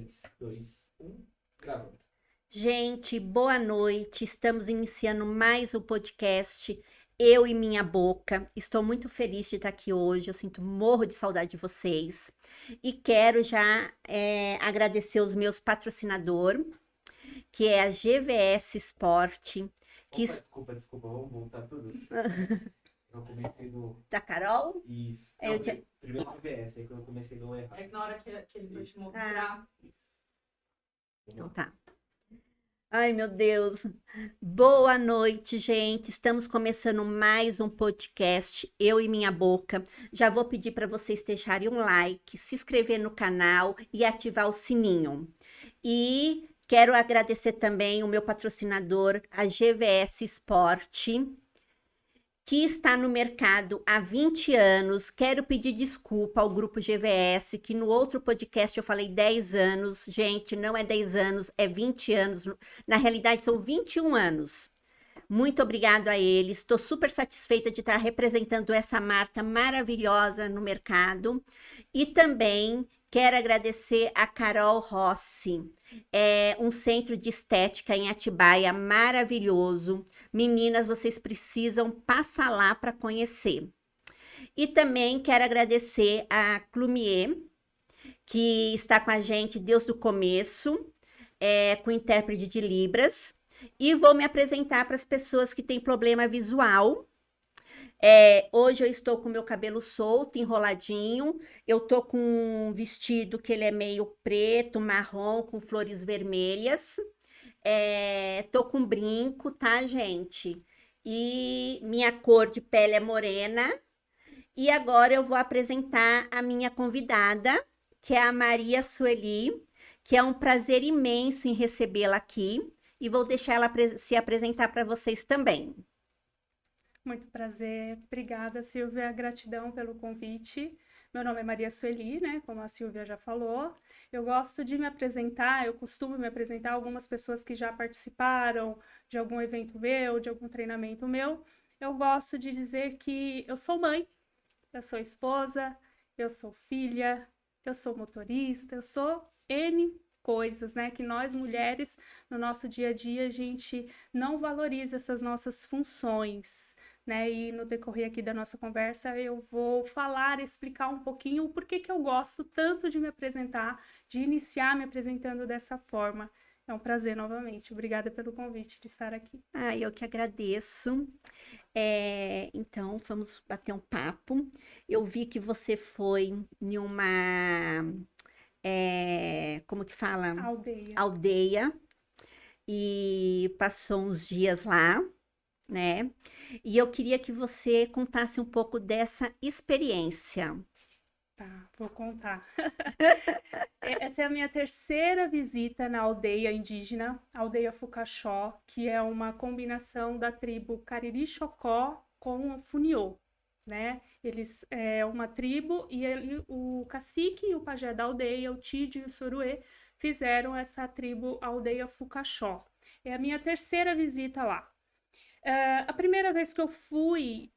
3, 2, 1, gravando. Gente, boa noite. Estamos iniciando mais um podcast, Eu e Minha Boca. Estou muito feliz de estar aqui hoje. Eu sinto morro de saudade de vocês. E quero já agradecer os meus patrocinadores, que é a GVS Sport, que Opa, desculpa, vamos voltar tudo. Eu comecei no. da Carol. Isso. Aí Não, eu tinha... primeiro no VS, aí quando eu comecei no errado. É que na hora que ele foi te Ah, mostrar. Isso. então tá. Ai, meu Deus. Boa noite, gente. Estamos começando mais um podcast, Eu e Minha Boca. Já vou pedir para vocês deixarem um like, se inscrever no canal e ativar o sininho. E quero agradecer também o meu patrocinador, a GVS Sport, que está no mercado há 20 anos. Quero pedir desculpa ao grupo GVS, que no outro podcast eu falei 10 anos. Gente, não é 10 anos, é 20 anos. Na realidade, são 21 anos. Muito obrigado a eles. Estou super satisfeita de estar representando essa marca maravilhosa no mercado. E também quero agradecer a Carol Rossi, um centro de estética em Atibaia maravilhoso. Meninas, vocês precisam passar lá para conhecer. E também quero agradecer a Clumier, que está com a gente desde o começo, com intérprete de Libras. E vou me apresentar para as pessoas que têm problema visual. Hoje eu estou com meu cabelo solto, enroladinho. Eu tô com um vestido que ele é meio preto, marrom, com flores vermelhas. Tô com brinco, tá, gente? E minha cor de pele é morena. E agora eu vou apresentar a minha convidada, que é a Maria Sueli, que é um prazer imenso em recebê-la aqui. E vou deixar ela se apresentar para vocês também. Muito prazer. Obrigada, Silvia. Gratidão pelo convite. Meu nome é Maria Sueli, né? Como a Silvia já falou. Eu gosto de me apresentar, eu costumo me apresentar a algumas pessoas que já participaram de algum evento meu, de algum treinamento meu. Eu gosto de dizer que eu sou mãe, eu sou esposa, eu sou filha, eu sou motorista, eu sou N coisas, né? Que nós mulheres, no nosso dia a dia, a gente não valoriza essas nossas funções. Né? E no decorrer aqui da nossa conversa, eu vou falar, explicar um pouquinho o porquê que eu gosto tanto de me apresentar, de iniciar me apresentando dessa forma. É um prazer novamente. Obrigada pelo convite de estar aqui. Eu que agradeço. Então, vamos bater um papo. Eu vi que você foi em uma, como que fala? Aldeia. Aldeia, e passou uns dias lá, né? E eu queria que você contasse um pouco dessa experiência. Tá, vou contar. Essa é a minha terceira visita na aldeia indígena, a aldeia Fucaxó, que é uma combinação da tribo Cariri-Chocó com o Funiô, né? Eles é uma tribo e o cacique e o pajé da aldeia, o Tídio e o Soruê, fizeram essa tribo aldeia Fucaxó. É a minha terceira visita lá. A primeira vez que eu fui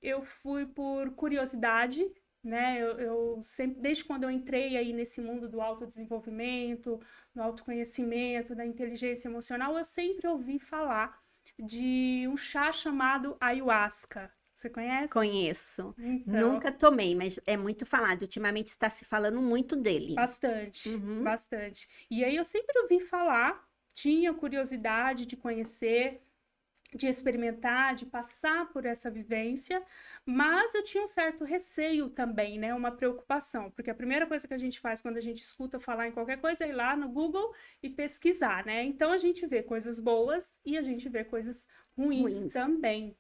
por curiosidade, né? Eu sempre, desde quando eu entrei aí nesse mundo do autodesenvolvimento, do autoconhecimento, da inteligência emocional, eu sempre ouvi falar de um chá chamado ayahuasca. Você conhece? Conheço. Então, Nunca tomei, mas é muito falado. Ultimamente está se falando muito dele. bastante, Uhum. bastante. E aí eu sempre ouvi falar, tinha curiosidade de conhecer, de experimentar, de passar por essa vivência, mas eu tinha um certo receio também, né? Uma preocupação, porque a primeira coisa que a gente faz quando a gente escuta falar em qualquer coisa é ir lá no Google e pesquisar, né? Então a gente vê coisas boas e a gente vê coisas ruins Ruins. também.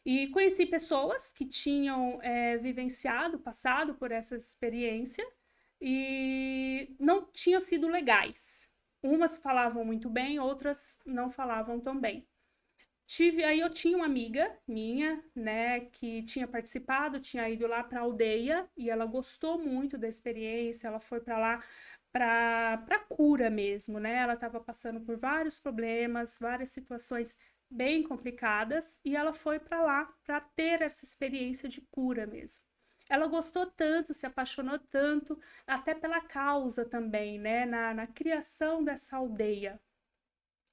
E conheci pessoas que tinham vivenciado, passado por essa experiência e não tinham sido legais. Umas falavam muito bem, outras não falavam tão bem. Aí eu tinha uma amiga minha, né, que tinha participado, tinha ido lá para a aldeia e ela gostou muito da experiência, ela foi para lá para cura mesmo, né? Ela estava passando por vários problemas, várias situações bem complicadas e ela foi para lá para ter essa experiência de cura mesmo. ela gostou tanto, se apaixonou tanto, até pela causa também, né, na criação dessa aldeia.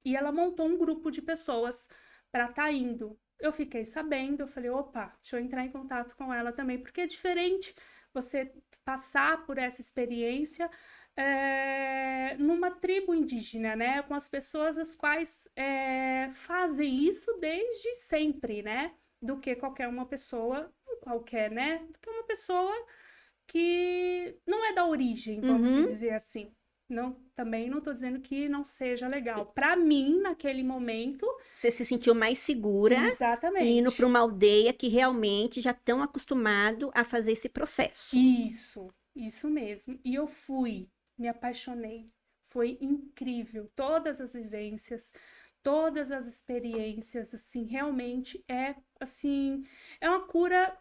E ela montou um grupo de pessoas para estar indo. Eu fiquei sabendo, eu falei, opa, deixa eu entrar em contato com ela também, porque é diferente você passar por essa experiência numa tribo indígena, né? Com as pessoas as quais fazem isso desde sempre, né? Do que qualquer uma pessoa, não qualquer, né? Do que uma pessoa que não é da origem, vamos Uhum. dizer assim. Não, também não estou dizendo que não seja legal. Para mim, naquele momento, Você se sentiu mais segura indo para exatamente. uma aldeia que realmente já estão acostumados a fazer esse processo. Isso mesmo. E eu fui, me apaixonei. Foi incrível. Todas as vivências, todas as experiências, assim, realmente assim, é uma cura.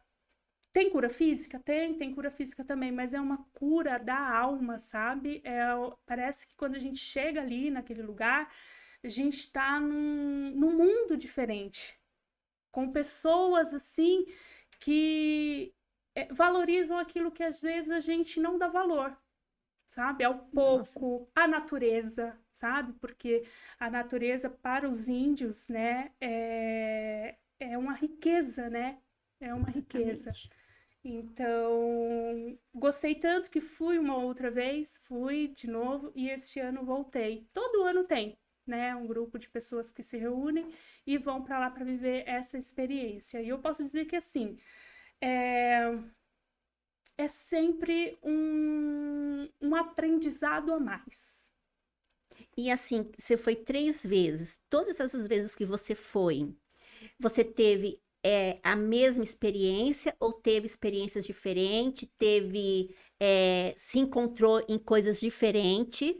Tem cura física? Tem cura física também, mas é uma cura da alma, sabe? Parece que quando a gente chega ali naquele lugar, a gente está num mundo diferente, com pessoas assim que valorizam aquilo que às vezes a gente não dá valor, sabe? Ao Nossa, pouco, a natureza, sabe? Porque a natureza para os índios, né, é uma riqueza, né? É uma riqueza. exatamente. Então, gostei tanto que fui uma outra vez, fui de novo e este ano voltei. Todo ano tem, né, um grupo de pessoas que se reúnem e vão para lá para viver essa experiência. E eu posso dizer que assim, é sempre um aprendizado a mais. E assim, você foi 3 vezes. Todas essas vezes que você teve a mesma experiência ou teve experiências diferentes? Se encontrou em coisas diferentes?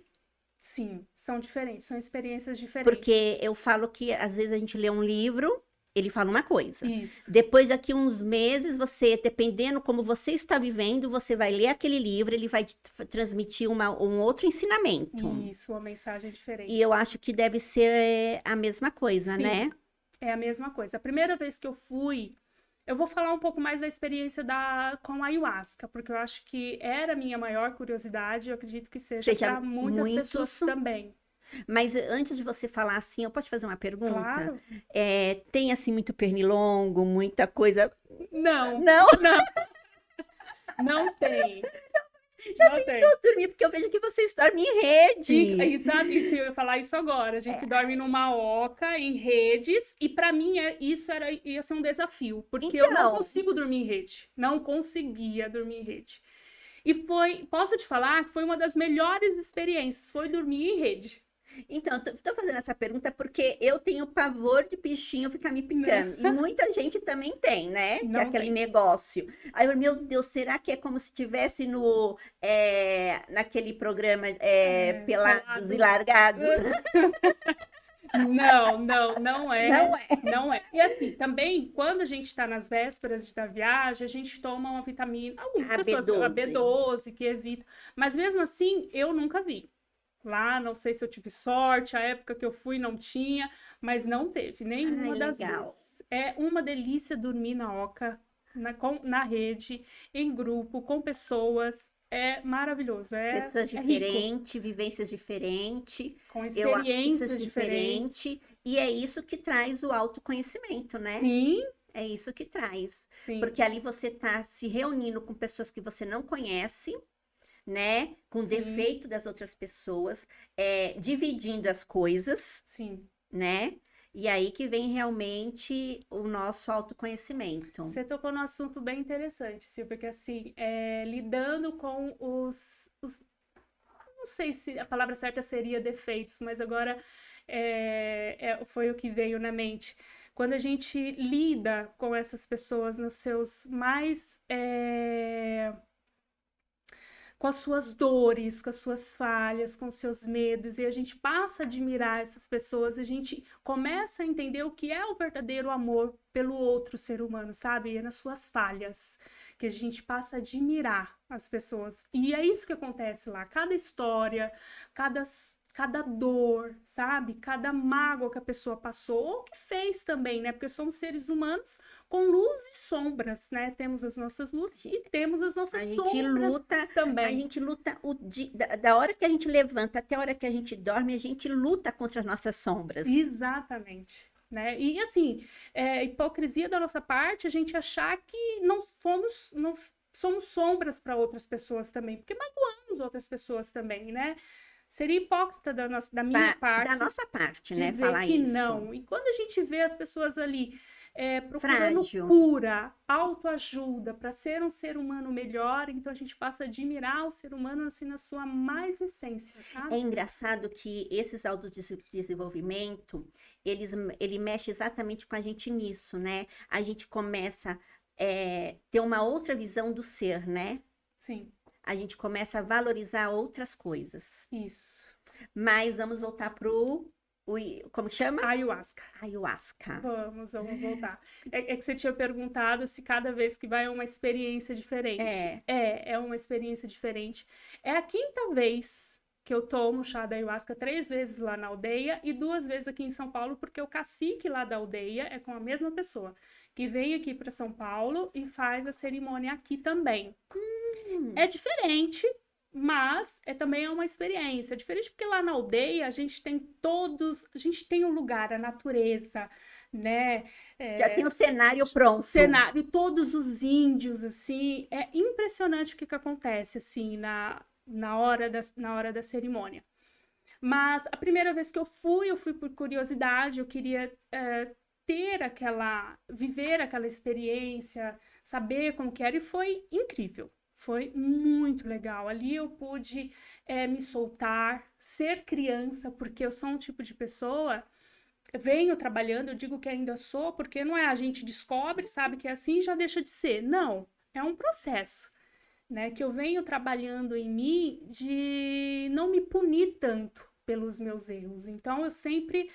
Sim, são diferentes, são experiências diferentes. Porque eu falo que às vezes a gente lê um livro, ele fala uma coisa. Isso, Depois, daqui uns meses, você, dependendo como você está vivendo, você vai ler aquele livro, ele vai te transmitir um outro ensinamento. isso, uma mensagem E diferente. eu acho que deve ser a mesma coisa, Sim, né? é a mesma coisa. A primeira vez que eu fui, eu vou falar um pouco mais da experiência com a ayahuasca, porque eu acho que era a minha maior curiosidade, eu acredito que seja Seja para muitas pessoas muitos. também. Mas antes de você falar assim, eu posso te fazer uma pergunta? Claro? Tem assim muito pernilongo, muita coisa. Não, Não, não, não tem. Não tem. eu dormi, porque eu vejo que vocês dormem em rede. E sabe, isso, eu ia falar isso agora. A gente dorme numa oca, em redes, e para mim ia ser um desafio, porque eu não Então, consigo dormir em rede. Não conseguia dormir em rede. E posso te falar que foi uma das melhores experiências, foi dormir em rede. Então, estou fazendo essa pergunta porque eu tenho pavor de bichinho ficar me Não, picando. E muita gente também tem, né? Que é não aquele tem. negócio. Aí eu, meu Deus, será que é como se estivesse naquele programa Pelados e Pelados. Largados? Não é. Não é. Não é. E assim, também, quando a gente está nas vésperas da viagem, a gente toma uma vitamina, algumas A pessoas, a B12. B12, que evita. Mas mesmo assim, eu nunca vi. Lá, não sei se eu tive sorte, a época que eu fui não tinha, mas não teve Ai, nenhuma das legal. vezes. É uma delícia dormir na oca, na rede, em grupo, com pessoas. É maravilhoso, Pessoas é rico, diferentes, vivências diferentes, com experiências experiências diferentes. diferentes, e é isso que traz o autoconhecimento, né? Sim, É isso que traz. sim, Porque ali você está se reunindo com pessoas que você não conhece, né? Com sim, defeito das outras pessoas, dividindo as coisas, sim. né? E aí que vem realmente o nosso autoconhecimento. Você tocou num assunto bem interessante, Silvia, porque assim, lidando com não sei se a palavra certa seria defeitos, mas agora foi o que veio na mente. Quando a gente lida com essas pessoas nos seus mais com as suas dores, com as suas falhas, com os seus medos, e a gente passa a admirar essas pessoas, a gente começa a entender o que é o verdadeiro amor pelo outro ser humano, sabe? É nas suas falhas que a gente passa a admirar as pessoas. E é isso que acontece lá. Cada história, cada cada dor, sabe? Cada mágoa que a pessoa passou, ou que fez também, né? Porque somos seres humanos com luz e sombras, né? Temos as nossas luzes e temos as A nossas gente sombras luta, a também. gente luta da hora que a gente levanta até a hora que a gente dorme, a gente luta contra as nossas sombras. Exatamente. Né? E assim, hipocrisia da nossa parte a gente achar que não somos sombras para outras pessoas também, porque magoamos outras pessoas também, né? Seria hipócrita da minha Da parte nossa parte, né? dizer Falar que isso. não. E quando a gente vê as pessoas ali procurando Frágil. cura, autoajuda para ser um ser humano melhor, então a gente passa a admirar o ser humano assim na sua mais essência, É sabe? engraçado que esses autodesenvolvimento, ele mexe exatamente com a gente nisso, né? A gente começa ter uma outra visão do ser, né? Sim, A gente começa a valorizar outras coisas. isso. Mas vamos voltar como chama? Ayahuasca. Ayahuasca. Vamos voltar. É que você tinha perguntado se cada vez que vai é uma experiência diferente. É uma experiência diferente. É a quinta vez que eu tomo chá da ayahuasca, 3 vezes lá na aldeia e 2 vezes aqui em São Paulo, porque o cacique lá da aldeia é com a mesma pessoa, que vem aqui para São Paulo e faz a cerimônia aqui também. É diferente, mas também é uma experiência. É diferente porque lá na aldeia a gente tem o lugar, a natureza, né? Já tem o cenário O pronto. cenário, todos os índios, assim, é impressionante o que acontece, assim, na hora da cerimônia. Mas a primeira vez que eu fui por curiosidade, eu queria viver aquela experiência, saber como que era, e foi incrível. Foi muito legal. Ali eu pude me soltar, ser criança, porque eu sou um tipo de pessoa, venho trabalhando, eu digo que ainda sou, porque não é a gente descobre, sabe que é assim e já deixa de ser. Não, é um processo, né, que eu venho trabalhando em mim de não me punir tanto pelos meus erros. Então eu sempre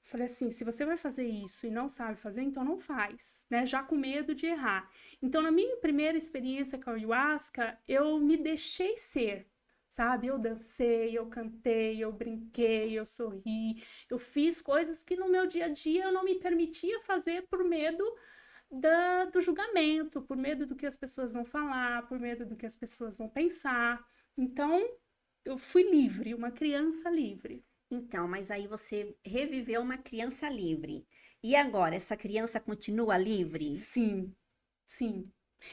falei assim, se você vai fazer isso e não sabe fazer, então não faz, né? Já com medo de errar. Então na minha primeira experiência com a ayahuasca, eu me deixei ser. Sabe, eu dancei, eu cantei, eu brinquei, eu sorri, eu fiz coisas que no meu dia a dia eu não me permitia fazer por medo do julgamento, por medo do que as pessoas vão falar, por medo do que as pessoas vão pensar. Então, eu fui livre, uma criança livre. Então, mas aí você reviveu uma criança livre. E agora, essa criança continua livre? Sim, sim.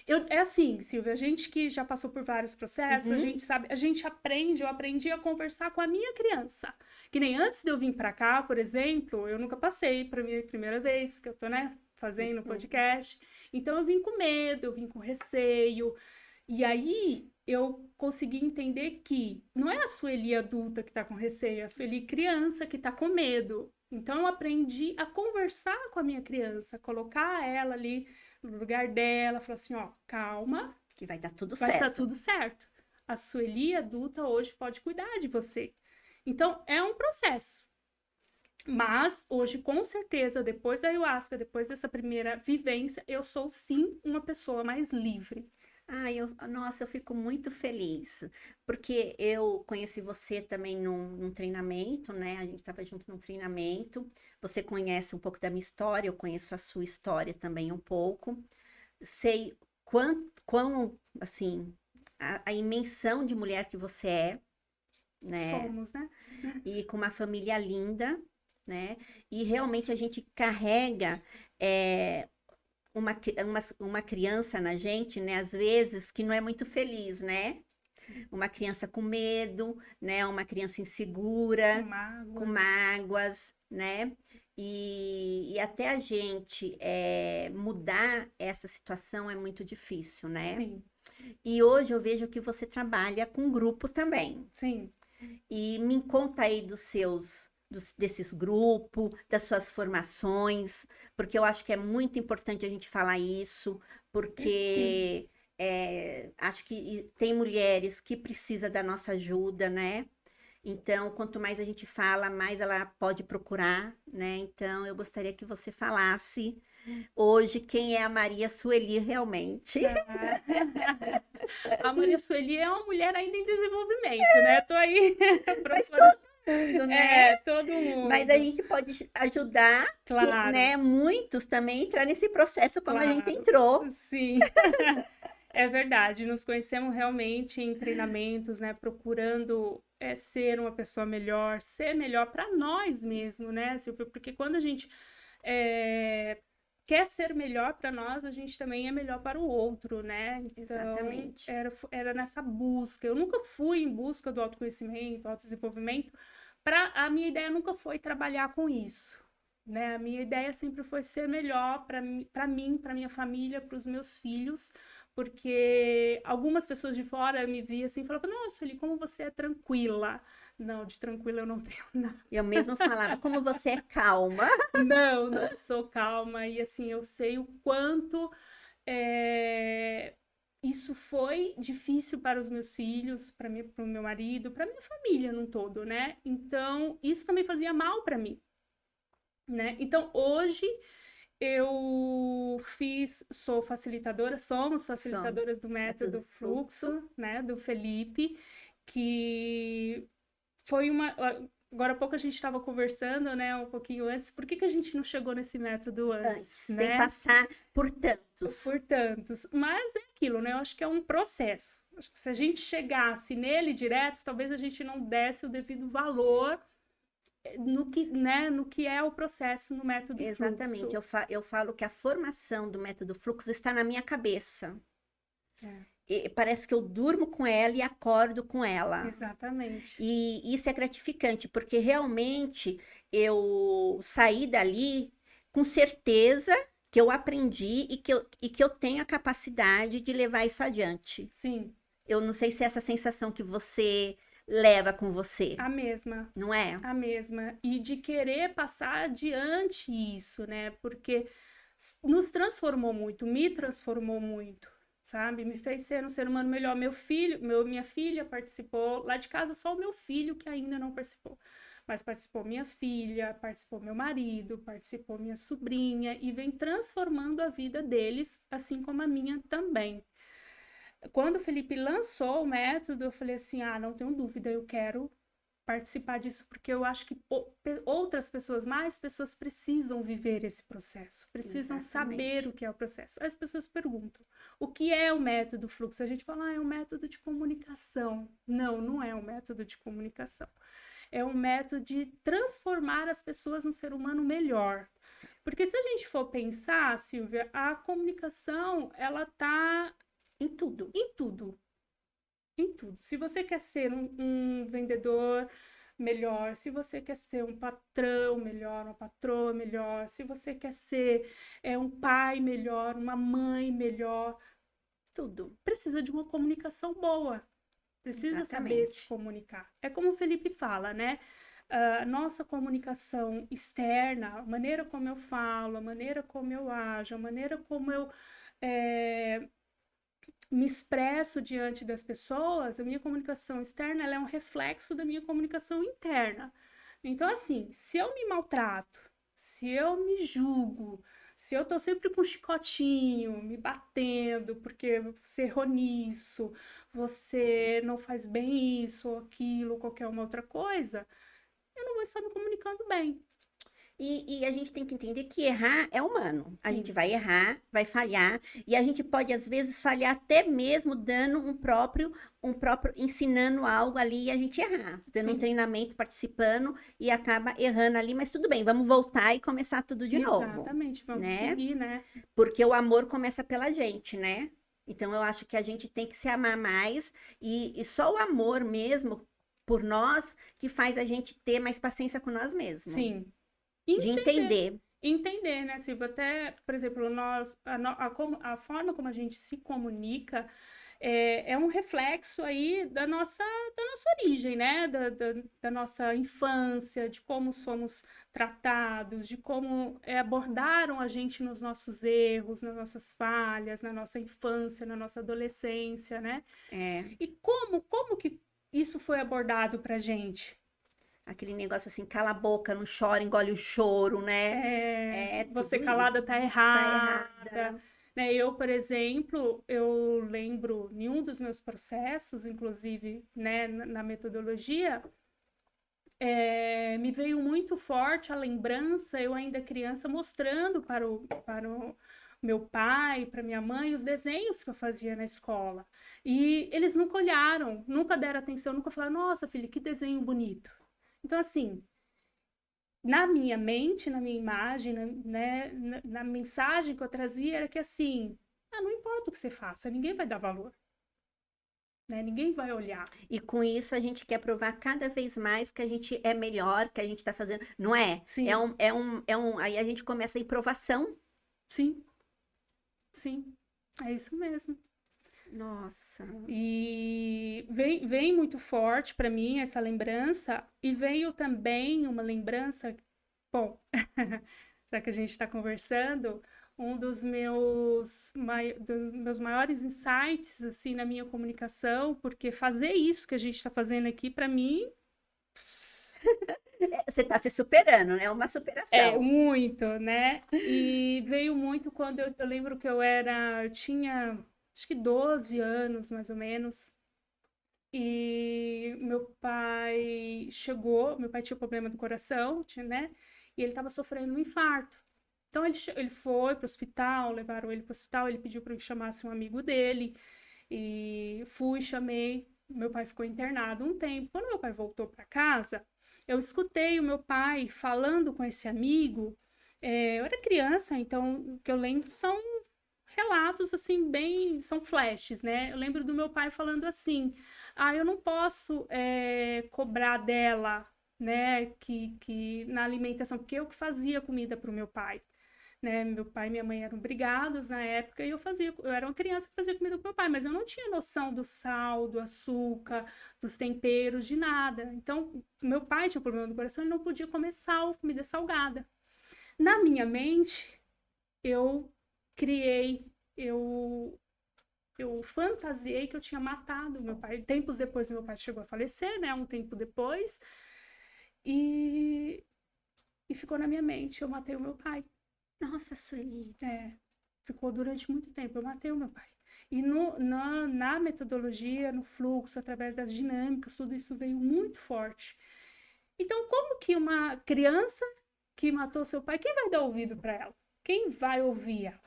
É assim, Silvia, a gente que já passou por vários processos, a gente sabe, a gente aprende, eu aprendi a conversar com a minha criança. Que nem antes de eu vir para cá, por exemplo, eu nunca passei para minha primeira vez que eu tô, né, fazendo podcast. Então eu vim com medo, eu vim com receio. E aí eu consegui entender que não é a Sueli adulta que tá com receio, é a Sueli criança que tá com medo. Então eu aprendi a conversar com a minha criança, colocar ela ali no lugar dela, falar assim, ó, calma, Que vai dar tudo vai estar certo. tudo certo. A Sueli adulta hoje pode cuidar de você. Então é um processo. Mas hoje, com certeza, depois da ayahuasca, depois dessa primeira vivência, eu sou sim uma pessoa mais livre. Nossa, eu fico muito feliz, porque eu conheci você também num treinamento, né? A gente estava junto num treinamento. Você conhece um pouco da minha história, eu conheço a sua história também um pouco. Sei quão assim, a imensão de mulher que você é, né? Somos, né? E com uma família linda, né? E realmente a gente carrega uma criança na gente, né? Às vezes que não é muito feliz, né? Sim. Uma criança com medo, né? Uma criança Com insegura, com mágoas. mágoas, né? E até a gente mudar essa situação é muito difícil, né? Sim, E hoje eu vejo que você trabalha com grupo também. sim. E me conta aí desses grupos, das suas formações, porque eu acho que é muito importante a gente falar isso, porque acho que tem mulheres que precisam da nossa ajuda, né? Então, quanto mais a gente fala, mais ela pode procurar, né? Então, eu gostaria que você falasse hoje quem é a Maria Sueli realmente. Ah. A Maria Sueli é uma mulher ainda em desenvolvimento, né? Tô aí Mas procurando. todo mundo, né? Todo Mas a mundo. gente pode ajudar, Claro, né, muitos também a entrar nesse processo como a gente claro. entrou. Sim. É verdade, nos conhecemos realmente em treinamentos, né? Procurando ser uma pessoa melhor, ser melhor para nós mesmo, né, Silvia? Porque quando a gente é, quer ser melhor para nós, a gente também é melhor para o outro, né? Então, Exatamente. era nessa busca. Eu nunca fui em busca do autoconhecimento, autodesenvolvimento. A minha ideia nunca foi trabalhar com isso. Né? A minha ideia sempre foi ser melhor para mim, para minha família, para os meus filhos, porque algumas pessoas de fora me viam assim e falavam: Nossa, Sueli, como você é tranquila. Não, de tranquila eu não tenho nada. Eu mesmo falava, como você é calma. Não, não sou calma. E assim, eu sei o quanto isso foi difícil para os meus filhos, para mim, para o meu marido, para minha família num todo, né? Então, isso também fazia mal para mim, né? Então, hoje sou facilitadora, somos Somos. facilitadoras do Método método fluxo. Fluxo, né, do Felipe, que foi agora há pouco a gente estava conversando, né, um pouquinho antes, por que que a gente não chegou nesse método Antes, antes, sem né? passar por tantos. Por tantos. Mas é aquilo, né? Eu acho que é um processo. Acho que se a gente chegasse nele direto, talvez a gente não desse o devido valor no que é o processo no método Exatamente. Fluxo. Eu falo que a formação do método fluxo está na minha cabeça. É. E parece que eu durmo com ela e acordo com ela. Exatamente. E isso é gratificante, porque realmente eu saí dali com certeza que eu aprendi e que eu tenho a capacidade de levar isso adiante. Sim, Eu não sei se é essa sensação que você leva com você, a mesma, não é? a mesma. E de querer passar adiante isso, né? Porque nos transformou muito, me transformou muito, sabe? Me fez ser um ser humano melhor. Minha filha participou. Lá de casa, só o meu filho que ainda não participou. Mas participou minha filha, participou meu marido, participou minha sobrinha e vem transformando a vida deles, assim como a minha também. Quando o Felipe lançou o método, eu falei assim: ah, não tenho dúvida, eu quero participar disso, porque eu acho que outras pessoas, mais pessoas precisam viver esse processo, precisam saber Exatamente. o que é o processo. As pessoas perguntam: o que é o método fluxo? A gente fala: ah, é um método de comunicação. Não, não é um método de comunicação. É um método de transformar as pessoas num ser humano melhor. Porque se a gente for pensar, Silvia, a comunicação, ela tá Em tudo. em tudo, em tudo. Se você quer ser um vendedor melhor, se você quer ser um patrão melhor, uma patroa melhor, se você quer ser um pai melhor, uma mãe melhor, Tudo. precisa de uma comunicação boa. Precisa saber se Exatamente. comunicar. É como o Felipe fala, né? A nossa comunicação externa, a maneira como eu falo, a maneira como eu ajo, a maneira como eu me expresso diante das pessoas, a minha comunicação externa ela é um reflexo da minha comunicação interna. Então, assim, se eu me maltrato, se eu me julgo, se eu tô sempre com um chicotinho, me batendo, porque você errou nisso, você não faz bem isso ou aquilo, qualquer uma outra coisa, eu não vou estar me comunicando bem. E a gente tem que entender que errar é humano. A gente Sim, vai errar, vai falhar, e a gente pode, às vezes, falhar até mesmo dando um próprio, ensinando algo ali e a gente errar, dando um sim, treinamento, participando e acaba errando ali, mas tudo bem, vamos voltar e começar tudo de novo, exatamente. Vamos né? seguir, né? Porque o amor começa pela gente, né? Então eu acho que a gente tem que se amar mais e só o amor mesmo por nós que faz a gente ter mais paciência com nós mesmos, Sim. de Entender. entender. Entender, né, Silvia? Até, por exemplo, a forma como a gente se comunica é um reflexo aí da nossa origem, né? Da nossa infância, de como somos tratados, de como abordaram a gente nos nossos erros, nas nossas falhas, na nossa infância, na nossa adolescência, né? É, E como que isso foi abordado pra gente? Aquele negócio assim, cala a boca, não chora, engole o choro, né? Você tudo calada isso. tá Tá errada. errada. Né? Eu, por exemplo, eu lembro em um dos meus processos, inclusive, né, na metodologia, me veio muito forte a lembrança, eu ainda criança, mostrando para o meu pai, para minha mãe, os desenhos que eu fazia na escola. E eles nunca olharam, nunca deram atenção, nunca falaram, nossa, filha, que desenho bonito. Então, assim, na minha mente, na minha imagem, né, na mensagem que eu trazia, era que assim, não importa o que você faça, ninguém vai dar valor, né? Ninguém vai olhar. E com isso a gente quer provar cada vez mais que a gente é melhor, que a gente tá fazendo. Não é? Sim, Aí a gente começa a improvação. sim, sim, é isso mesmo. Nossa. E vem muito forte para mim essa lembrança, e veio também uma lembrança, bom, já que a gente está conversando, um dos meus maiores insights assim na minha comunicação, porque fazer isso que a gente está fazendo aqui, para mim, Você tá se superando, né? É uma é superação. muito, né? E veio muito quando eu lembro que eu tinha acho que 12 anos, mais ou menos. E meu pai tinha problema do coração, né? E ele estava sofrendo um infarto. Então ele foi para o hospital, levaram ele para o hospital, ele pediu para eu que chamasse um amigo dele, e fui, chamei. Meu pai ficou internado um tempo. Quando meu pai voltou para casa, eu escutei o meu pai falando com esse amigo. Eu era criança, então o que eu lembro são relatos assim bem, são flashes, né? Eu lembro do meu pai falando assim: eu não posso cobrar dela, né, que na alimentação, porque eu que fazia comida para o meu pai. Né? Meu pai e minha mãe eram brigados na época e eu era uma criança que fazia comida com meu pai, mas eu não tinha noção do sal, do açúcar, dos temperos, de nada. Então, meu pai tinha problema do coração, ele não podia comer sal, comida salgada. Na minha mente, eu criei, eu eu fantasiei que eu tinha matado meu pai. Tempos depois, meu pai chegou a falecer, né? Um tempo depois. E, e ficou na minha mente, eu matei o meu pai. Nossa, Sueli. Ficou durante muito tempo, eu matei o meu pai. E na metodologia, no fluxo, através das dinâmicas, tudo isso veio muito forte. Então, como que uma criança que matou seu pai, quem vai dar ouvido para ela? Quem vai ouvir ela?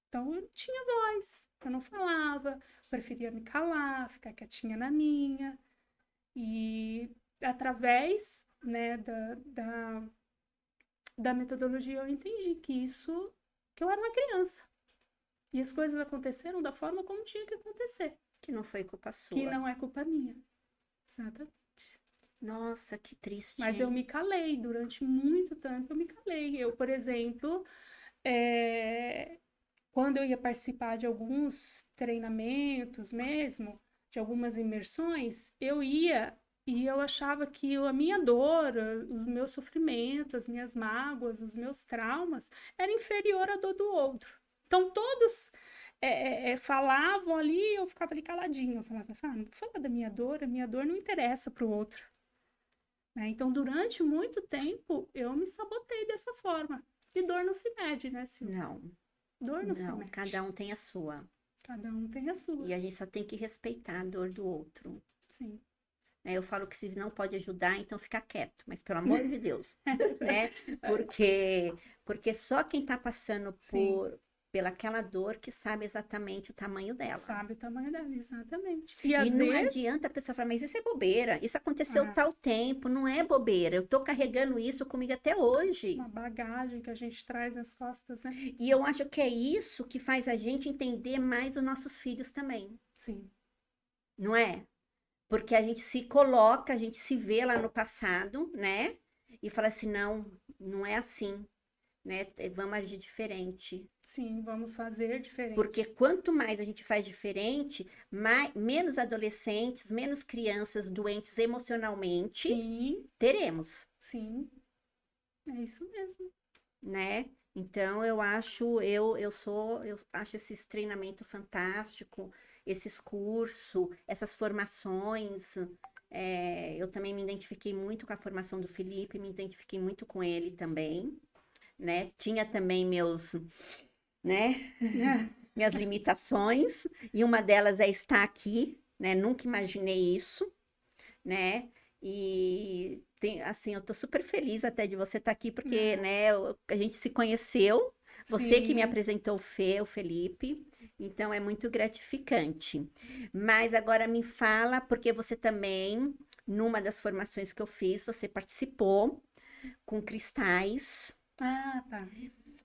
Então, eu não tinha voz, eu não falava, preferia me calar, ficar quietinha na minha. E através, né, da metodologia, eu entendi que eu era uma criança. E as coisas aconteceram da forma como tinha que acontecer. Que não foi culpa Que sua. não é culpa minha. Exatamente. Nossa, que triste, Mas eu hein? me calei, durante muito tempo eu me calei. Eu, por exemplo, é, quando eu ia participar de alguns treinamentos mesmo, de algumas imersões, eu ia e eu achava que a minha dor, o meu sofrimento, as minhas mágoas, os meus traumas, era inferior à dor do outro. Então, todos falavam ali, eu ficava ali caladinha. Eu falava assim, não vou falar da minha dor, a minha dor não interessa para o outro. Né? Então, durante muito tempo, eu me sabotei dessa forma. E dor não se mede, né, Silvia? Não, Dor não se não. mede. Cada um tem a sua. Cada um tem a sua. E a gente só tem que respeitar a dor do outro. Sim. Né? Eu falo que se não pode ajudar, então fica quieto. Mas pelo amor de Deus, né? Porque só quem tá passando Sim. pelaquela dor que sabe exatamente o tamanho dela. Sabe o tamanho dela, exatamente. E às não vezes, adianta a pessoa falar, mas isso é bobeira, isso aconteceu ah, tal tempo, não é bobeira, eu tô carregando isso comigo até hoje. uma bagagem que a gente traz nas costas, né? E eu acho que é isso que faz a gente entender mais os nossos filhos também, Sim. não é? Porque a gente se coloca, a gente se vê lá no passado, né? E fala assim, não, não é assim, né? Vamos agir diferente. Sim, vamos fazer diferente. Porque quanto mais a gente faz diferente, menos adolescentes, menos crianças doentes emocionalmente Sim, teremos, sim. É isso mesmo. né? Então eu acho esse treinamento fantástico, esses cursos, essas formações, Eu também me identifiquei muito com a formação do Felipe, me identifiquei muito com ele também, né? Tinha também né? Minhas limitações, e uma delas é estar aqui, né? Nunca imaginei isso, né? E assim, eu tô super feliz até de você estar aqui, porque, né, a gente se conheceu, você que me Sim. apresentou o Felipe, então é muito gratificante. Mas agora me fala, porque você também, numa das formações que eu fiz, você participou com cristais, Ah, tá.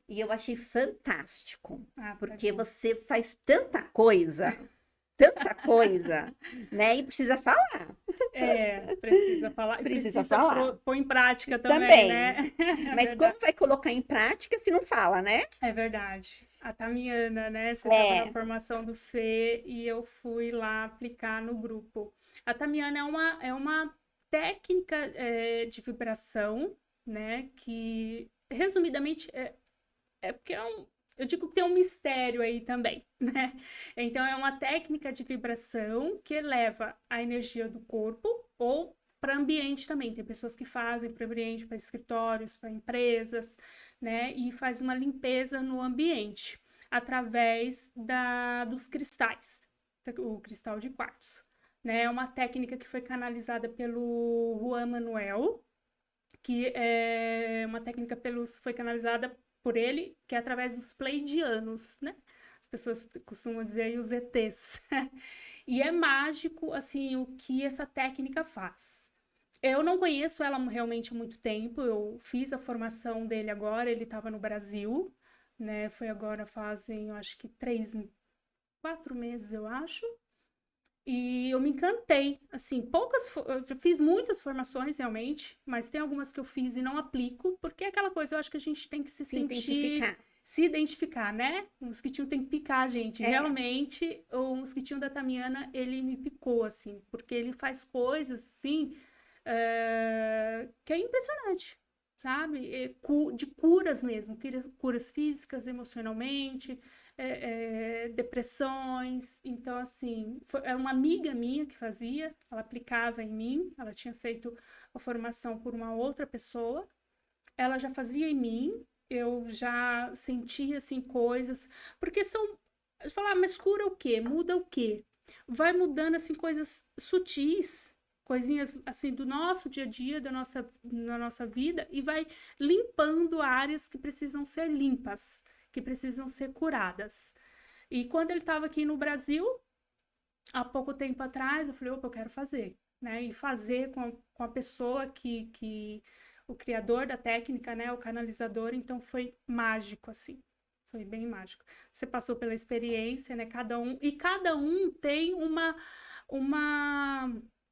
e eu achei fantástico, Ah, tá porque bom. você faz tanta coisa, né? E precisa falar, Precisa falar e precisa precisa falar pôr em prática também, né? também. É Mas verdade. como vai colocar em prática se não fala, né? É verdade. A Tamiana, né? Você estava na É, formação do Fê e eu fui lá aplicar no grupo. A Tamiana é uma técnica de vibração, né? Que, resumidamente, é porque eu digo que tem um mistério aí também, né? Então, é uma técnica de vibração que eleva a energia do corpo ou para ambiente também. Tem pessoas que fazem para ambiente, para escritórios, para empresas, né? E faz uma limpeza no ambiente através dos cristais, o cristal de quartzo. Né? É uma técnica que foi canalizada pelo Juan Manuel, que é uma técnica foi canalizada por ele, que é através dos pleidianos, né? As pessoas costumam dizer aí os ETs. E é mágico, assim, o que essa técnica faz. Eu não conheço ela realmente há muito tempo, eu fiz a formação dele agora, ele estava no Brasil, né? Foi agora fazem, eu acho que 4 meses, eu acho. E eu me encantei, assim, eu já fiz muitas formações realmente, mas tem algumas que eu fiz e não aplico, porque é aquela coisa, eu acho que a gente tem que se identificar. se identificar, né? O mosquitinho tem que picar a gente. É, Realmente, o mosquitinho da Tamiana, ele me picou, assim, porque ele faz coisas, assim, que é impressionante, sabe? De curas mesmo, curas físicas, emocionalmente, depressões. Então, assim, era uma amiga minha que fazia, ela aplicava em mim, ela tinha feito a formação por uma outra pessoa, ela já fazia em mim, eu já sentia, assim, coisas, porque falar, mas cura o quê? Muda o quê? Vai mudando, assim, coisas sutis, coisinhas, assim, do nosso dia a dia, da nossa vida, e vai limpando áreas que precisam ser limpas, que precisam ser curadas. E quando ele estava aqui no Brasil, há pouco tempo atrás, eu falei, opa, eu quero fazer, né? E fazer com a pessoa que o criador da técnica, né? O canalizador, então foi mágico, assim. Foi bem mágico. Você passou pela experiência, né? Cada um tem uma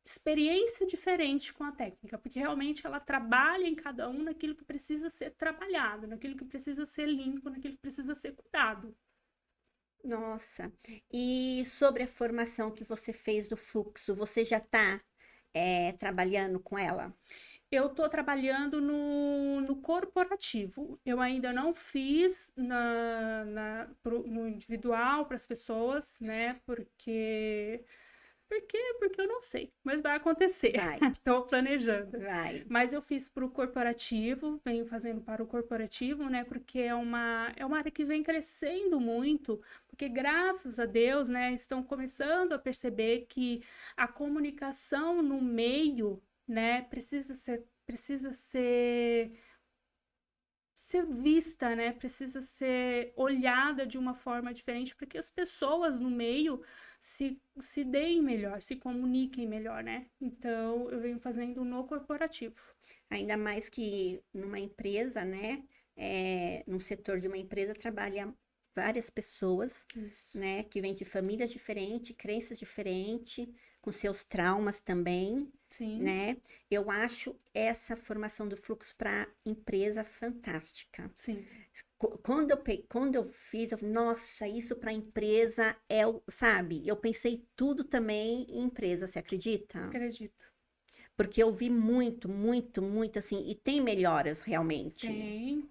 experiência diferente com a técnica, porque realmente ela trabalha em cada um naquilo que precisa ser trabalhado, naquilo que precisa ser limpo, naquilo que precisa ser curado. nossa. E sobre a formação que você fez do fluxo, você já está trabalhando com ela? Eu estou trabalhando no corporativo. Eu ainda não fiz no individual para as pessoas, né? Porque eu não sei, mas vai acontecer. Vai, Estou planejando. vai. Mas eu fiz para o corporativo, venho fazendo para o corporativo, né? Porque é uma área que vem crescendo muito, porque graças a Deus, né, estão começando a perceber que a comunicação no meio, né, precisa ser vista, né? Precisa ser olhada de uma forma diferente para que as pessoas no meio se deem melhor, se comuniquem melhor, né? Então, eu venho fazendo no corporativo. Ainda mais que numa empresa, né? No setor de uma empresa trabalha várias pessoas, Isso. né? Que vêm de famílias diferentes, crenças diferentes, com seus traumas também, Sim, né? Eu acho essa formação do fluxo para empresa fantástica. sim, Quando eu fiz, nossa, isso para empresa sabe? Eu pensei tudo também em empresa, você acredita? acredito. Porque eu vi muito, muito, muito assim, e tem melhoras realmente. Tem.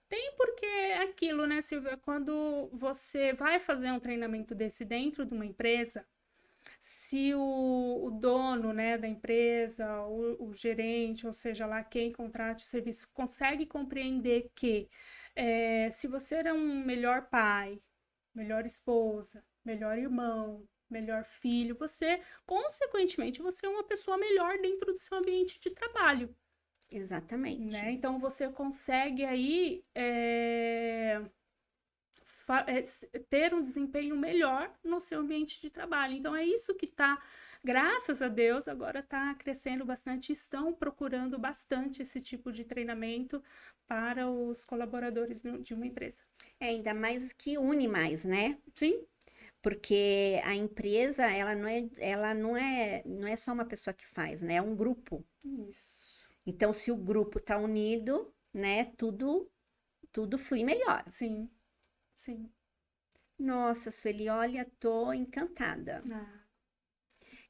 Tem porque é aquilo, né, Silvia? Quando você vai fazer um treinamento desse dentro de uma empresa, Se o dono, né, da empresa, o gerente, ou seja lá quem contrate o serviço, consegue compreender que se você é um melhor pai, melhor esposa, melhor irmão, melhor filho, você, consequentemente, você é uma pessoa melhor dentro do seu ambiente de trabalho, né? Exatamente. Então, você consegue aí ter um desempenho melhor no seu ambiente de trabalho. Então, é isso que está, graças a Deus, agora está crescendo bastante. Estão procurando bastante esse tipo de treinamento para os colaboradores de uma empresa. Ainda mais que une mais, né? Sim, Porque a empresa, não é só uma pessoa que faz, né? É um grupo. isso. Então, se o grupo tá unido, né, tudo flui melhor. Sim, sim. Nossa, Sueli, olha, tô encantada. Ah.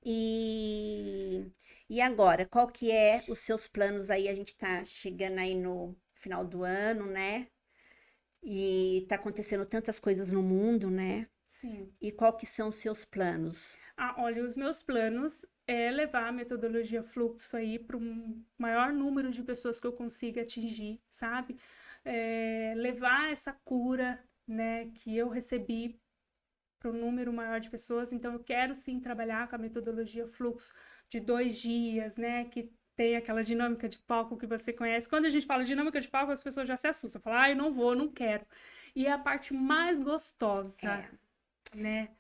E, e agora, qual que é os seus planos aí? A gente tá chegando aí no final do ano, né? E tá acontecendo tantas coisas no mundo, né? Sim. E qual que são os seus planos? Olha, os meus planos é levar a metodologia fluxo aí para um maior número de pessoas que eu consiga atingir, sabe? Levar essa cura, né, que eu recebi para um número maior de pessoas. Então, eu quero sim trabalhar com a metodologia fluxo de 2 dias, né, que tem aquela dinâmica de palco que você conhece. Quando a gente fala dinâmica de palco, as pessoas já se assustam, falam, eu não vou, não quero. E é a parte mais gostosa, né?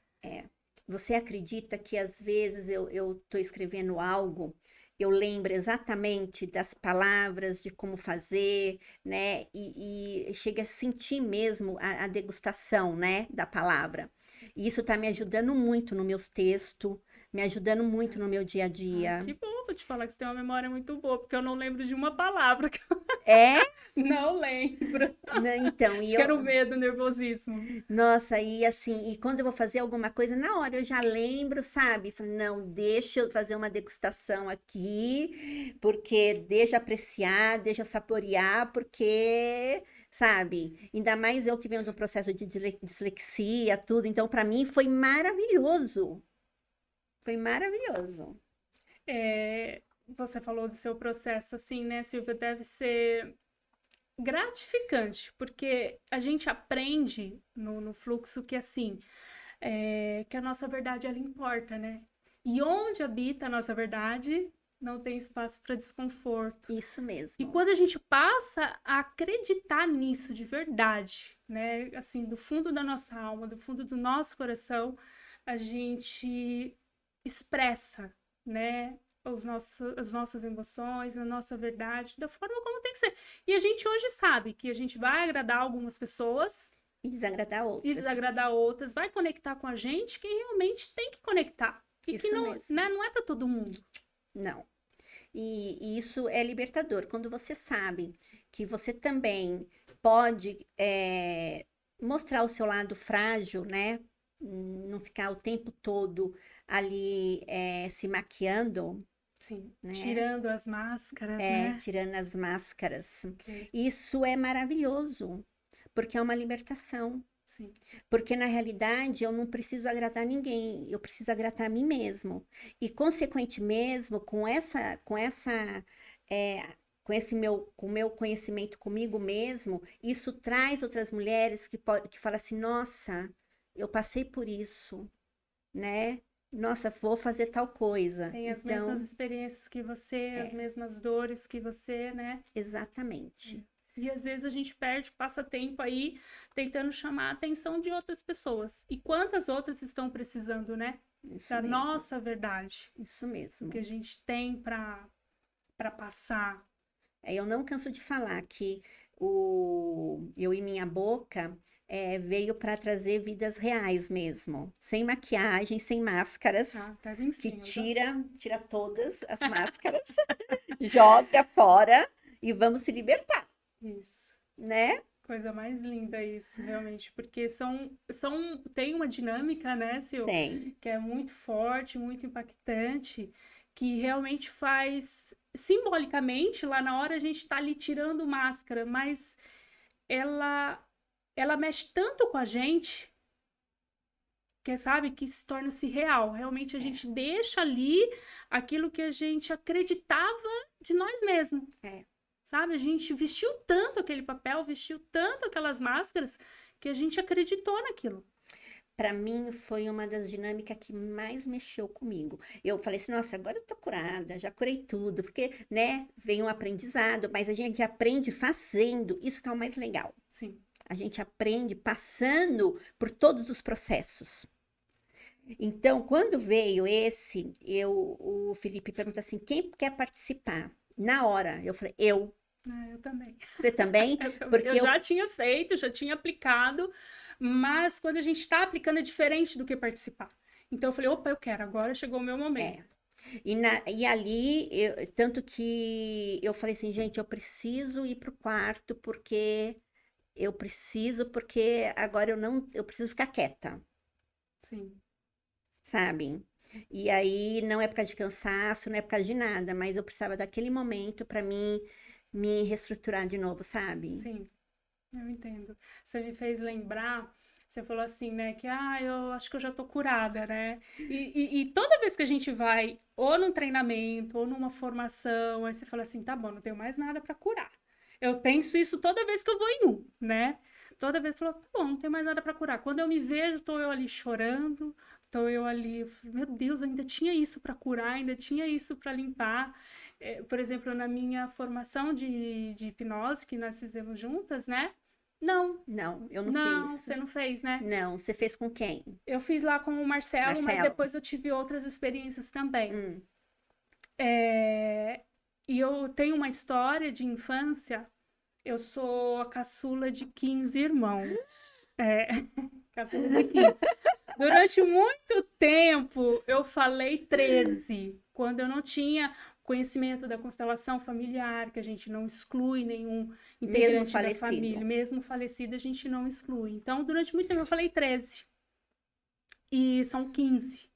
Você acredita que às vezes eu estou escrevendo algo, eu lembro exatamente das palavras, de como fazer, né? E chega a sentir mesmo a degustação, né, da palavra. E isso está me ajudando muito no meus textos, me ajudando muito no meu dia a Que dia. bom, vou te falar que você tem uma memória muito boa, porque eu não lembro de uma palavra que eu É, não lembro. né? Então, Acho que era o medo, o nervosismo. nossa, e assim, e quando eu vou fazer alguma coisa, na hora eu já lembro, sabe? Falei, não, deixa eu fazer uma degustação aqui, porque deixa eu apreciar, deixa eu saborear, porque, sabe? Ainda mais eu que venho de um processo de dislexia, tudo, então para mim foi maravilhoso. Foi maravilhoso. Você falou do seu processo, assim, né, Silvia? Deve ser gratificante, porque a gente aprende no fluxo que, assim, que a nossa verdade, ela importa, né? E onde habita a nossa verdade, não tem espaço para desconforto. Isso E mesmo. quando a gente passa a acreditar nisso de verdade, né? Assim, do fundo da nossa alma, do fundo do nosso coração, a gente expressa, né? As nossas emoções, a nossa verdade, da forma como tem que ser. E a gente hoje sabe que a gente vai agradar algumas pessoas E desagradar e outras. desagradar outras, vai conectar com a gente quem realmente tem que conectar. E que Isso não, mesmo. né, não é para todo mundo. Não. E isso é libertador. Quando você sabe que você também pode mostrar o seu lado frágil, né? Não ficar o tempo todo ali se maquiando, Sim, né? tirando as máscaras, né? Tirando as máscaras. Ok. Isso é maravilhoso, porque é uma libertação. Sim, Porque na realidade eu não preciso agradar ninguém, eu preciso agradar a mim mesmo. E consequente mesmo, é, com o meu conhecimento comigo mesmo, isso traz outras mulheres que falam assim, nossa, eu passei por isso, né? Nossa, vou fazer tal coisa. tem as mesmas Então, experiências que você, as mesmas dores que você, né? exatamente. E às vezes a gente passa tempo aí tentando chamar a atenção de outras pessoas. E quantas outras estão precisando, né? Isso Da mesmo. nossa verdade, Isso o mesmo. que a gente tem para passar. Eu não canso de falar que Eu e Minha Boca veio para trazer vidas reais mesmo, sem maquiagem, sem máscaras, Tá que vencendo. tira todas as máscaras, joga fora e vamos se libertar, Isso. né? Coisa mais linda isso, realmente, porque tem uma dinâmica, né, Sil, Tem. que é muito forte, muito impactante, que realmente faz, simbolicamente, lá na hora a gente tá ali tirando máscara, mas ela, ela mexe tanto com a gente sabe, que se torna-se real. Realmente a gente deixa ali aquilo que a gente acreditava de nós mesmos. Sabe? A gente vestiu tanto aquele papel, vestiu tanto aquelas máscaras, que a gente acreditou naquilo. Para mim, foi uma das dinâmicas que mais mexeu comigo. Eu falei assim, nossa, agora eu tô curada, já curei tudo, porque, né, vem um aprendizado, mas a gente aprende fazendo, isso que é o mais legal. Sim. A gente aprende passando por todos os processos. Então, quando veio esse, o Felipe perguntou assim, quem quer participar? Na hora, eu falei, eu. Eu também. Você também? Porque Eu já tinha feito, já tinha aplicado, mas quando a gente está aplicando é diferente do que participar. Então eu falei, opa, eu quero, agora chegou o meu momento. E ali, tanto que eu falei assim, gente, eu preciso ir pro quarto, porque agora eu preciso ficar quieta, Sim. sabe? E aí não é por causa de cansaço, não é por causa de nada, mas eu precisava daquele momento para mim me reestruturar de novo, sabe? Sim, eu entendo. Você me fez lembrar, você falou assim, né, que eu acho que eu já tô curada, né? E toda vez que a gente vai ou num treinamento ou numa formação, aí você fala assim, tá bom, não tenho mais nada para curar. Eu penso isso toda vez que eu vou em um, né? Toda vez eu falo, tá bom, não tenho mais nada para curar. Quando eu me vejo, tô eu ali chorando, tô eu ali, meu Deus, ainda tinha isso para curar, ainda tinha isso para limpar. Por exemplo, na minha formação de hipnose que nós fizemos juntas, né? Não, Não, eu não não, fiz. você não fez, né? Não, você fez com quem? Eu fiz lá com o Marcelo, mas Marcelo. depois eu tive outras experiências também. Hum. E eu tenho uma história de infância. Eu sou a caçula de 15 irmãos. Caçula de 15. Durante muito tempo, eu falei 13, quando eu não tinha conhecimento da constelação familiar, que a gente não exclui nenhum integrante da família. Mesmo falecido, a gente não exclui. Então, durante muito tempo, eu falei 13. E são 15.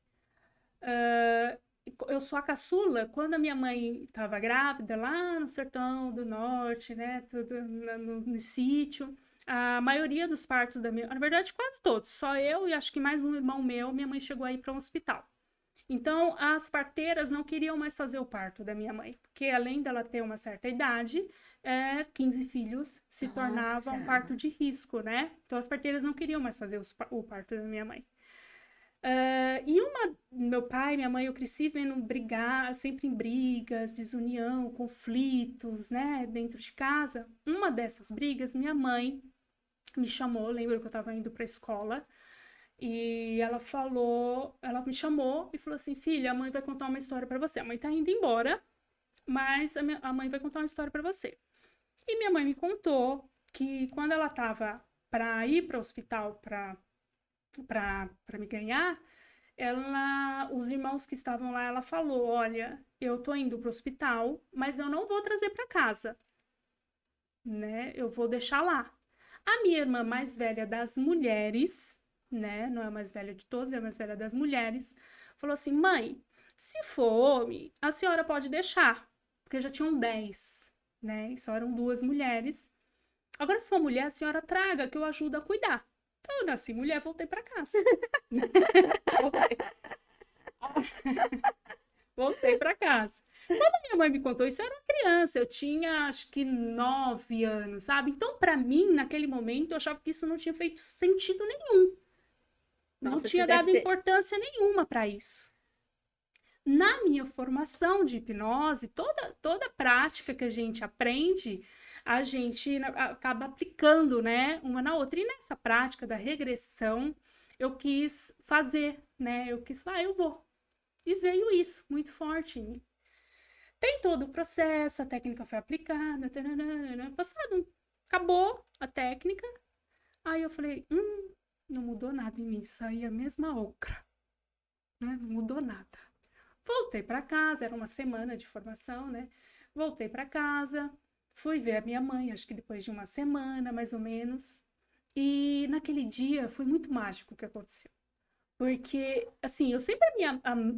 Eu sou a caçula. Quando a minha mãe estava grávida, lá no sertão do norte, né, tudo no sítio, a maioria dos partos da minha... Na verdade, quase todos. Só eu e acho que mais um irmão meu, minha mãe chegou a ir para um hospital. Então, as parteiras não queriam mais fazer o parto da minha mãe, porque além dela ter uma certa idade, 15 filhos se tornava um parto de risco, né? Então, as parteiras não queriam mais fazer o parto da minha mãe. Meu pai e minha mãe, eu cresci vendo brigar, sempre em brigas, desunião, conflitos, né, dentro de casa. Uma dessas brigas, minha mãe me chamou, lembro que eu estava indo para a escola, e ela me chamou e falou assim, filha, a mãe vai contar uma história para você. A mãe tá indo embora, mas a mãe vai contar uma história para você. E minha mãe me contou que quando ela estava para ir para o hospital para me ganhar, os irmãos que estavam lá, ela falou, olha, eu tô indo pro hospital, mas eu não vou trazer para casa, né? Eu vou deixar lá. A minha irmã mais velha das mulheres, né? Não é a mais velha de todas, é a mais velha das mulheres, falou assim, mãe, se for homem, a senhora pode deixar, porque já tinham 10, né? E só eram 2 mulheres. Agora, se for mulher, a senhora traga, que eu ajudo a cuidar. Então, eu nasci mulher, voltei para casa. Voltei para casa. Quando minha mãe me contou isso, eu era uma criança, eu tinha acho que 9 anos, sabe? Então, para mim, naquele momento, eu achava que isso não tinha feito sentido nenhum. Não tinha dado importância nenhuma para isso. Na minha formação de hipnose, toda prática que a gente aprende, a gente acaba aplicando, né, uma na outra. E nessa prática da regressão, eu quis fazer, né? Eu quis falar, eu vou. E veio isso, muito forte em mim. Tem todo o processo, a técnica foi aplicada, passado, acabou a técnica. Aí eu falei, não mudou nada em mim, saí a mesma ocra, né? Não mudou nada. Voltei para casa, era uma semana de formação, né? Voltei para casa, fui ver a minha mãe, acho que depois de uma semana, mais ou menos. E naquele dia foi muito mágico o que aconteceu. Porque, assim,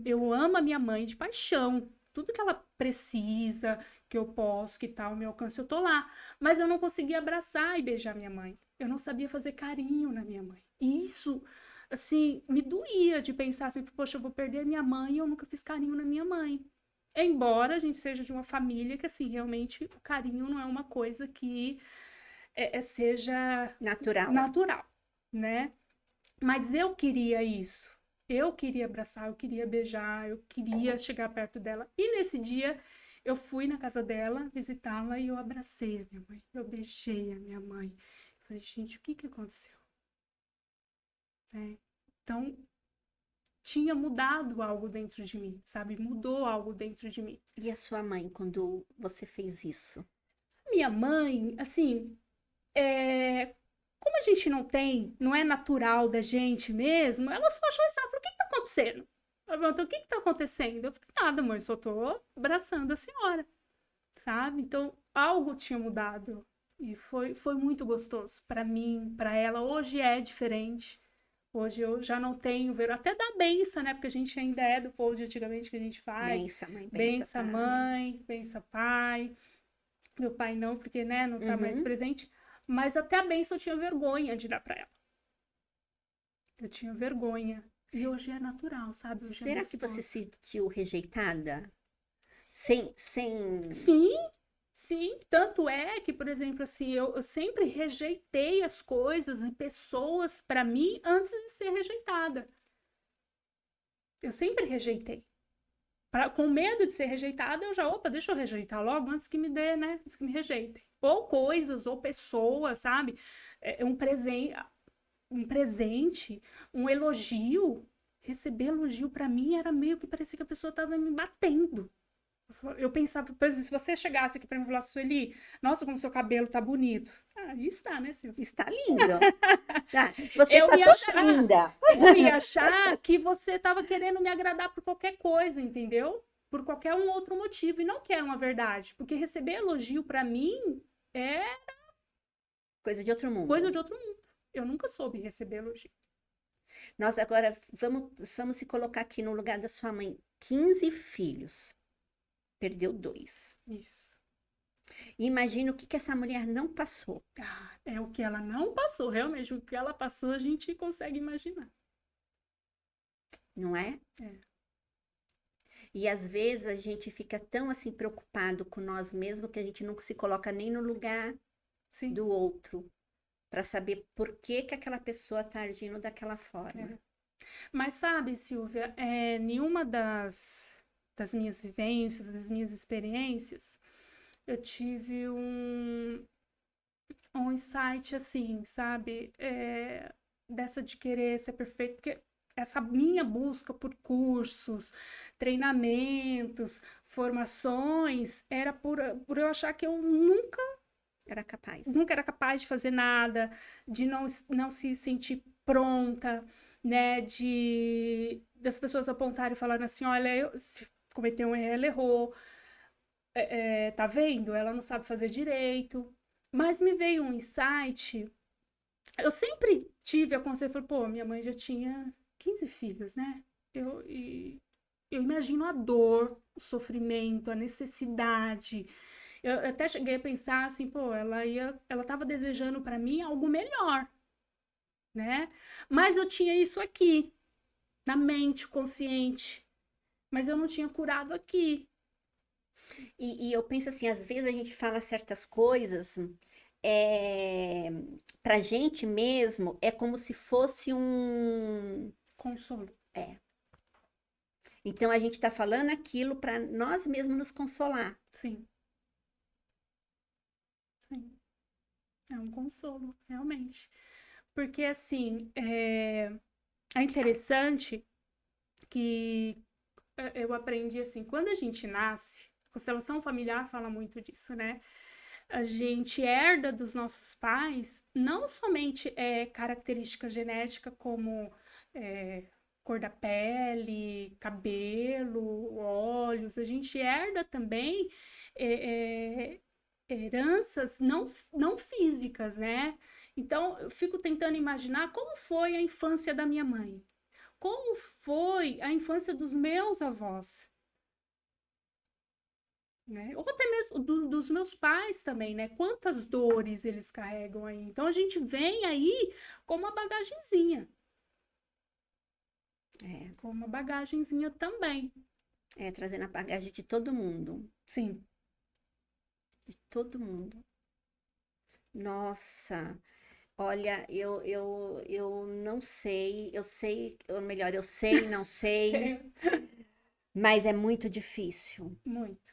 eu amo a minha mãe de paixão. Tudo que ela precisa, que eu posso, que tá ao meu alcance, eu tô lá. Mas eu não conseguia abraçar e beijar minha mãe. Eu não sabia fazer carinho na minha mãe. E isso, assim, me doía de pensar assim, poxa, eu vou perder a minha mãe e eu nunca fiz carinho na minha mãe. Embora a gente seja de uma família que, assim, realmente o carinho não é uma coisa que seja Natural. natural, né? Mas eu queria isso. Eu queria abraçar, eu queria beijar, eu queria chegar perto dela. E nesse dia eu fui na casa dela visitá-la e eu abracei a minha mãe. Eu beijei a minha mãe. Eu falei, gente, o que que aconteceu? Então, tinha mudado algo dentro de mim, sabe? Mudou algo dentro de mim. E a sua mãe, quando você fez isso? Minha mãe, assim, como a gente não é natural da gente mesmo, ela só achou isso, ela falou, o que que tá acontecendo? Ela perguntou, o que que tá acontecendo? Eu falei, nada, mãe, só tô abraçando a senhora, sabe? Então, algo tinha mudado e foi muito gostoso para mim, para ela. Hoje é diferente. Hoje eu já não tenho até da benção, né? Porque a gente ainda é do povo de antigamente que a gente faz. Bença, mãe, bença, Bença pai. mãe, bença pai. Meu pai não, porque, né, não tá mais Uhum. presente. Mas até a benção eu tinha vergonha de dar pra ela. Eu tinha vergonha. E hoje é natural, sabe? Hoje é Será que você gostoso. se sentiu rejeitada? Sem... Sim, sim. Tanto é que, por exemplo, assim, eu sempre rejeitei as coisas e pessoas pra mim antes de ser rejeitada. Eu sempre rejeitei. Com medo de ser rejeitada, eu já, opa, deixa eu rejeitar logo antes que me dê, né? Antes que me rejeitem. Ou coisas, ou pessoas, sabe? Um presente, um elogio. Receber elogio pra mim era meio que parecia que a pessoa tava me batendo. Eu pensava, por exemplo, se você chegasse aqui pra mim e falasse, Sueli, nossa, como seu cabelo tá bonito. Ah, aí está, né, Silvia? Está lindo. Tá. Você Eu tá ia toda achar, linda. eu ia achar que você tava querendo me agradar por qualquer coisa, entendeu? Por qualquer um outro motivo, e não que era uma verdade, porque receber elogio pra mim é Coisa de outro mundo. coisa de outro mundo. Eu nunca soube receber elogio. Nós agora vamos se colocar aqui no lugar da sua mãe. 15 filhos. Perdeu 2. Isso. Imagina o que que essa mulher não passou. Ah, é o que ela não passou, realmente. O que ela passou, a gente consegue imaginar. Não é? É. E às vezes a gente fica tão assim preocupado com nós mesmos que a gente não se coloca nem no lugar Sim. do outro para saber por que que aquela pessoa está agindo daquela forma. É. Mas sabe, Silvia, nenhuma das minhas vivências, das minhas experiências, eu tive um insight assim, sabe? Dessa de querer ser perfeito, porque essa minha busca por cursos, treinamentos, formações, era por eu achar que eu Era capaz. nunca era capaz de fazer nada, de não se sentir pronta, né? Das pessoas apontarem e falarem assim, olha, se cometeu um erro, ela errou, tá vendo? Ela não sabe fazer direito. Mas me veio um insight. Eu sempre tive a consciência, falei, pô, minha mãe já tinha 15 filhos, né? Eu imagino a dor, o sofrimento, a necessidade. Eu até cheguei a pensar assim, pô, ela estava desejando para mim algo melhor, né? Mas eu tinha isso aqui, na mente, consciente. Mas eu não tinha curado aqui. E eu penso assim, às vezes a gente fala certas coisas, pra gente mesmo, é como se fosse um... Consolo. Então a gente tá falando aquilo para nós mesmos nos consolar. Sim. Sim. É um consolo, realmente. Porque, assim, é interessante que eu aprendi, assim, quando a gente nasce, a constelação familiar fala muito disso, né? A gente herda dos nossos pais não somente característica genética como cor da pele, cabelo, olhos, a gente herda também heranças não físicas, né? Então, eu fico tentando imaginar como foi a infância da minha mãe, como foi a infância dos meus avós, né? Ou até mesmo dos meus pais também, né? Quantas dores eles carregam aí. Então, a gente vem aí com uma bagagenzinha. É, com uma bagagenzinha também. trazendo a bagagem de todo mundo. Sim, De todo mundo. Nossa, olha, eu não sei, eu sei, ou melhor, eu sei, não sei, sei, mas é muito difícil. muito.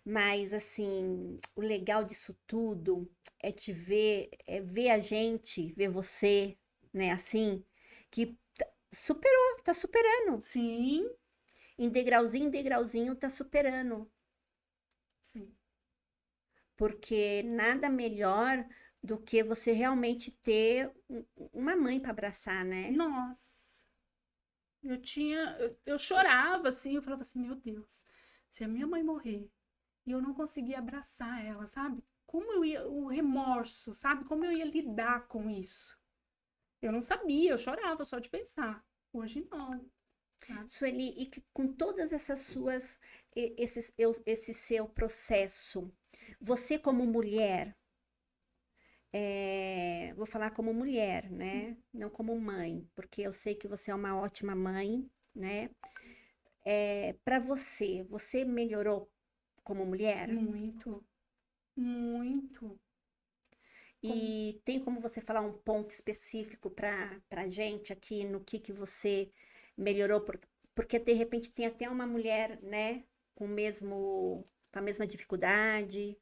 Mas assim, o legal disso tudo é te ver, é ver a gente, ver você, né, assim, que superou, tá superando. Sim, Em degrauzinho tá superando. sim. Porque nada melhor do que você realmente ter uma mãe para abraçar, né? Nossa, eu chorava assim, eu falava assim, meu Deus, se a minha mãe morrer e eu não conseguir abraçar ela, sabe? Como eu ia, o remorso, sabe? Como eu ia lidar com isso? Eu não sabia, eu chorava só de pensar. Hoje não, sabe? Sueli, e que com todas essas suas, esse seu processo, você como mulher, vou falar como mulher, Sim, né? Não como mãe, porque eu sei que você é uma ótima mãe, né? Para você, você melhorou como mulher? muito, muito. Como E tem como você falar um ponto específico para gente aqui no que você melhorou? Porque de repente tem até uma mulher, né, com a mesma dificuldade,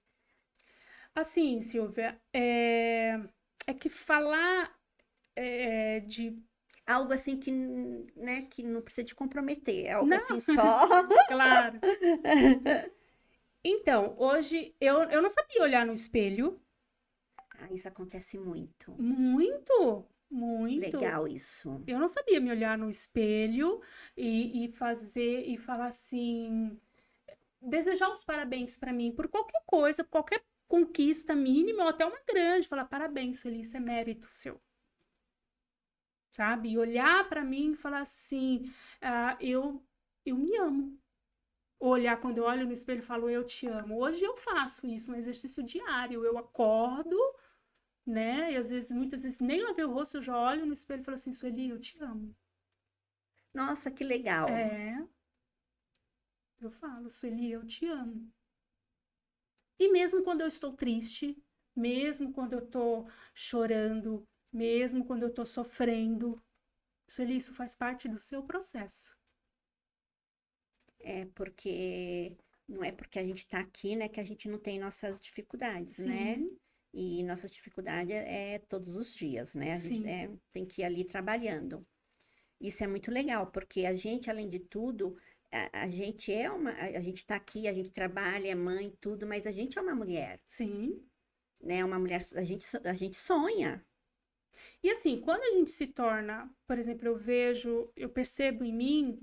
assim, Silvia, é que falar de. algo assim que, né, que não precisa te comprometer, é algo Não, assim só. claro. Então, hoje eu não sabia olhar no espelho. Ah, isso acontece muito. Muito, muito. Legal isso. Eu não sabia me olhar no espelho e fazer e falar assim, desejar os parabéns para mim por qualquer coisa, por qualquer conquista mínima ou até uma grande, falar parabéns, Sueli, isso é mérito seu, sabe? E olhar para mim e falar assim, eu me amo. Olhar quando eu olho no espelho e falo eu te amo. Hoje eu faço isso, um exercício diário. Eu acordo, né? E às vezes, muitas vezes, nem lavei o rosto, eu já olho no espelho e falo assim, Sueli, eu te amo. Nossa, que legal. É, eu falo, Sueli, eu te amo. E mesmo quando eu estou triste, mesmo quando eu estou chorando, mesmo quando eu estou sofrendo, Sueli, isso faz parte do seu processo. É porque não é porque a gente está aqui, né, que a gente não tem nossas dificuldades, né? Sim, E nossa dificuldade é todos os dias, né? A gente sim, tem que ir ali trabalhando. Isso é muito legal, porque a gente, além de tudo, a gente a gente está aqui, a gente trabalha, é mãe, tudo, mas a gente é uma mulher, sim. né? Uma mulher, a gente sonha. E assim, quando a gente se torna, por exemplo, eu percebo em mim,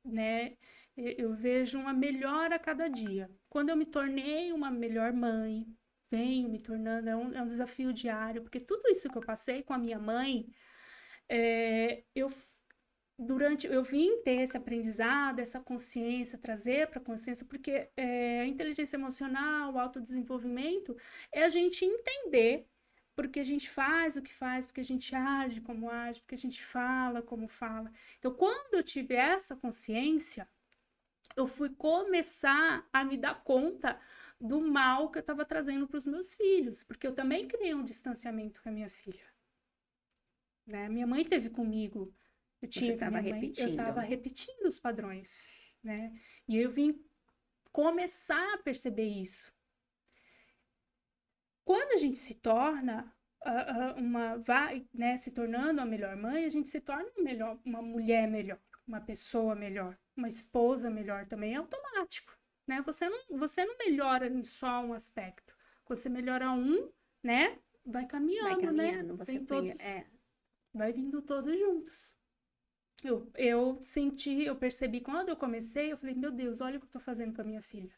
né? Eu vejo uma melhora a cada dia. Quando eu me tornei uma melhor mãe, venho me tornando, é um desafio diário, porque tudo isso que eu passei com a minha mãe, eu vim ter esse aprendizado, essa consciência, trazer para a consciência, porque a inteligência emocional, o autodesenvolvimento, é a gente entender porque a gente faz o que faz, porque a gente age como age, porque a gente fala como fala. Então, quando eu tive essa consciência, eu fui começar a me dar conta do mal que eu estava trazendo para os meus filhos, porque eu também criei um distanciamento com a minha filha, né? Minha mãe teve comigo, eu Você tinha com a estava minha mãe, eu estava repetindo. repetindo os padrões, né? E eu vim começar a perceber isso. Quando a gente se torna vai, né, se tornando a melhor mãe, a gente se torna uma mulher melhor, uma pessoa melhor, uma esposa melhor também, é automático, né? Você não melhora em só um aspecto. Quando você melhora um, né, vai Vai caminhando, né? caminhando, você Vem melhor. todos, vai vindo todos juntos. Eu percebi quando eu comecei, eu falei, meu Deus, olha o que eu tô fazendo com a minha filha.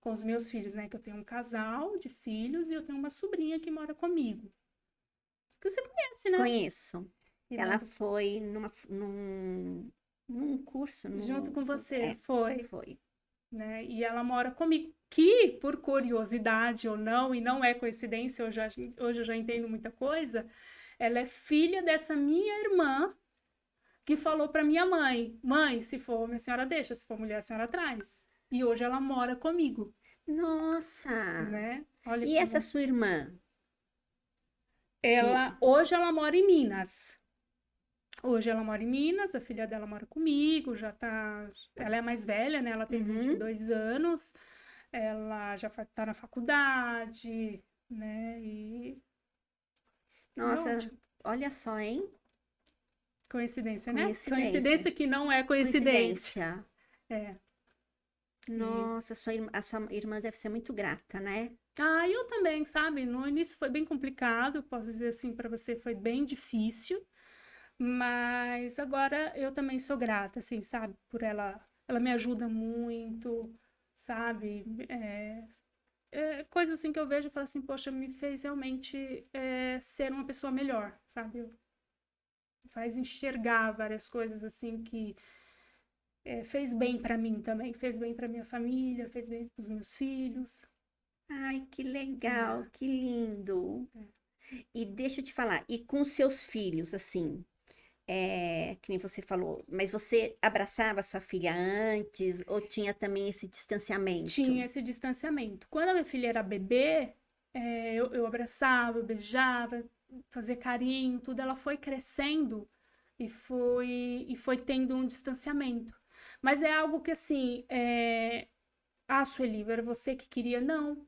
Com os meus filhos, né? Que eu tenho um casal de filhos e eu tenho uma sobrinha que mora comigo. Que você conhece, né? Conheço. Que Ela mora foi num curso, junto com você, foi, foi. né? E ela mora comigo. Que, por curiosidade ou não, e não é coincidência, hoje eu já entendo muita coisa, ela é filha dessa minha irmã, que falou para minha mãe: mãe, se for homem, a senhora deixa, se for mulher, a senhora traz. E hoje ela mora comigo, Nossa! né? Olha E essa sua irmã? Que... hoje ela mora em Minas. Hoje ela mora em Minas, a filha dela mora comigo, já tá. Ela é a mais velha, né? Ela tem 22 anos, ela já tá na faculdade, né? E. Nossa, ótimo. olha só, hein? Coincidência, né? Coincidência. Coincidência que não é coincidência. Coincidência. É. Nossa, a sua irmã deve ser muito grata, né? Ah, eu também, sabe? No início foi bem complicado, posso dizer assim para você, foi bem difícil, mas agora eu também sou grata, assim, sabe? Por ela, ela me ajuda muito, sabe? Coisa assim que eu vejo e falo assim, poxa, me fez realmente ser uma pessoa melhor, sabe? Faz enxergar várias coisas assim que fez bem para mim também, fez bem para minha família, fez bem para os meus filhos. Ai, que legal, que lindo. É. E deixa eu te falar, e com seus filhos, assim, que nem você falou, mas você abraçava sua filha antes ou tinha também esse distanciamento? Tinha esse distanciamento. Quando a minha filha era bebê, eu abraçava, eu beijava, fazia carinho, tudo. Ela foi crescendo e foi tendo um distanciamento. Mas é algo que, assim, Sueli, era você que queria? Não.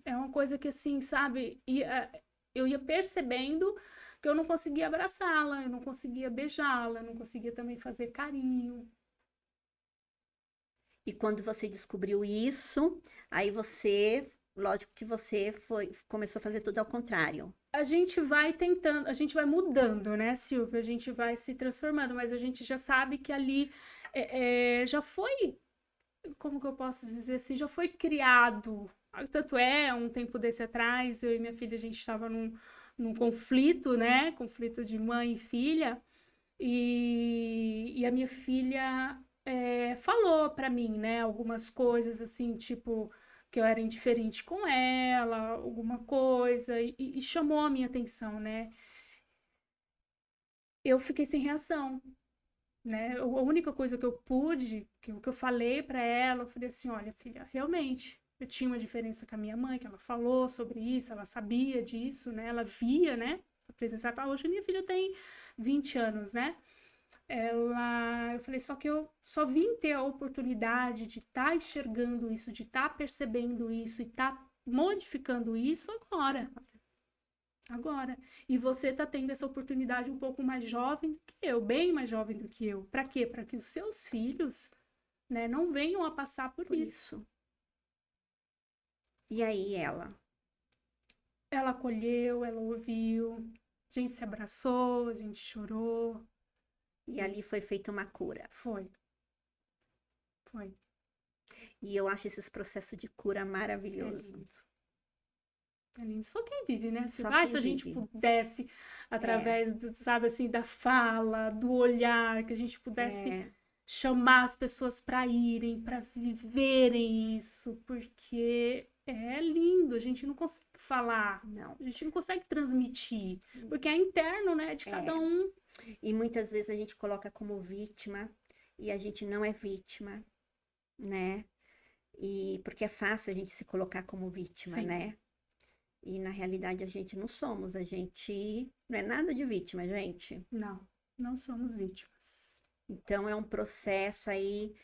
É uma coisa que, assim, sabe, eu ia percebendo que eu não conseguia abraçá-la, eu não conseguia beijá-la, eu não conseguia também fazer carinho. E quando você descobriu isso, aí você, lógico que você começou a fazer tudo ao contrário. A gente vai tentando, a gente vai mudando, né, Silvia? A gente vai se transformando, mas a gente já sabe que ali já foi, como que eu posso dizer assim, já foi criado. Tanto um tempo desse atrás, eu e minha filha, a gente estava num conflito, né? Conflito de mãe e filha, e a minha filha falou para mim, né? Algumas coisas assim, tipo que eu era indiferente com ela, alguma coisa, e chamou a minha atenção, né? Eu fiquei sem reação, né? A única coisa que eu pude, que eu falei para ela, eu falei assim, olha, filha, realmente, eu tinha uma diferença com a minha mãe, que ela falou sobre isso, ela sabia disso, né? Ela via, né? A presença, hoje a minha filha tem 20 anos, né? Eu falei, só que eu só vim ter a oportunidade de estar enxergando isso, de estar percebendo isso e estar modificando isso agora. Agora. E você está tendo essa oportunidade um pouco mais jovem do que eu, bem mais jovem do que eu. Para quê? Para que os seus filhos, né, não venham a passar por isso. E aí ela? Ela acolheu, ela ouviu, a gente se abraçou, a gente chorou. E ali foi feita uma cura. Foi. Foi. E eu acho esses processos de cura maravilhoso. É lindo. Só quem vive, né? Se Só a quem gente vive. pudesse, através, sabe, assim, da fala, do olhar, que a gente pudesse chamar as pessoas para irem, para viverem isso, porque é lindo, a gente não consegue falar, Não. a gente não consegue transmitir, porque é interno, né, de cada um. E muitas vezes a gente coloca como vítima e a gente não é vítima, né? E porque é fácil a gente se colocar como vítima, Sim. né? E na realidade a gente não somos, a gente não é nada de vítima, gente. Não, não somos vítimas. Então é um processo aí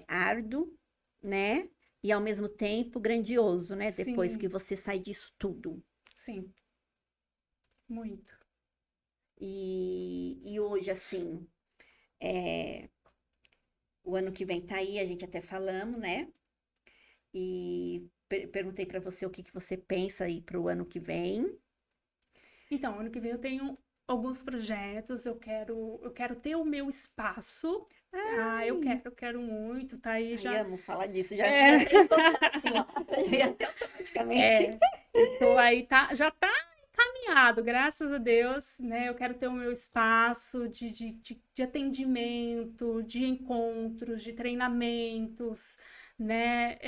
árduo, né? E ao mesmo tempo grandioso, né? Depois Sim. que você sai disso tudo. Sim, muito. E hoje, assim, o ano que vem tá aí, a gente até falamos, né? E perguntei para você o que você pensa aí para o ano que vem. Então, ano que vem eu tenho alguns projetos, eu quero ter o meu espaço. Eu quero muito, tá aí já. Ai, amo falar disso, já assim, ó, eu ia até automaticamente. Então aí já tá encaminhado, graças a Deus, né? Eu quero ter o meu espaço de atendimento, de encontros, de treinamentos, né,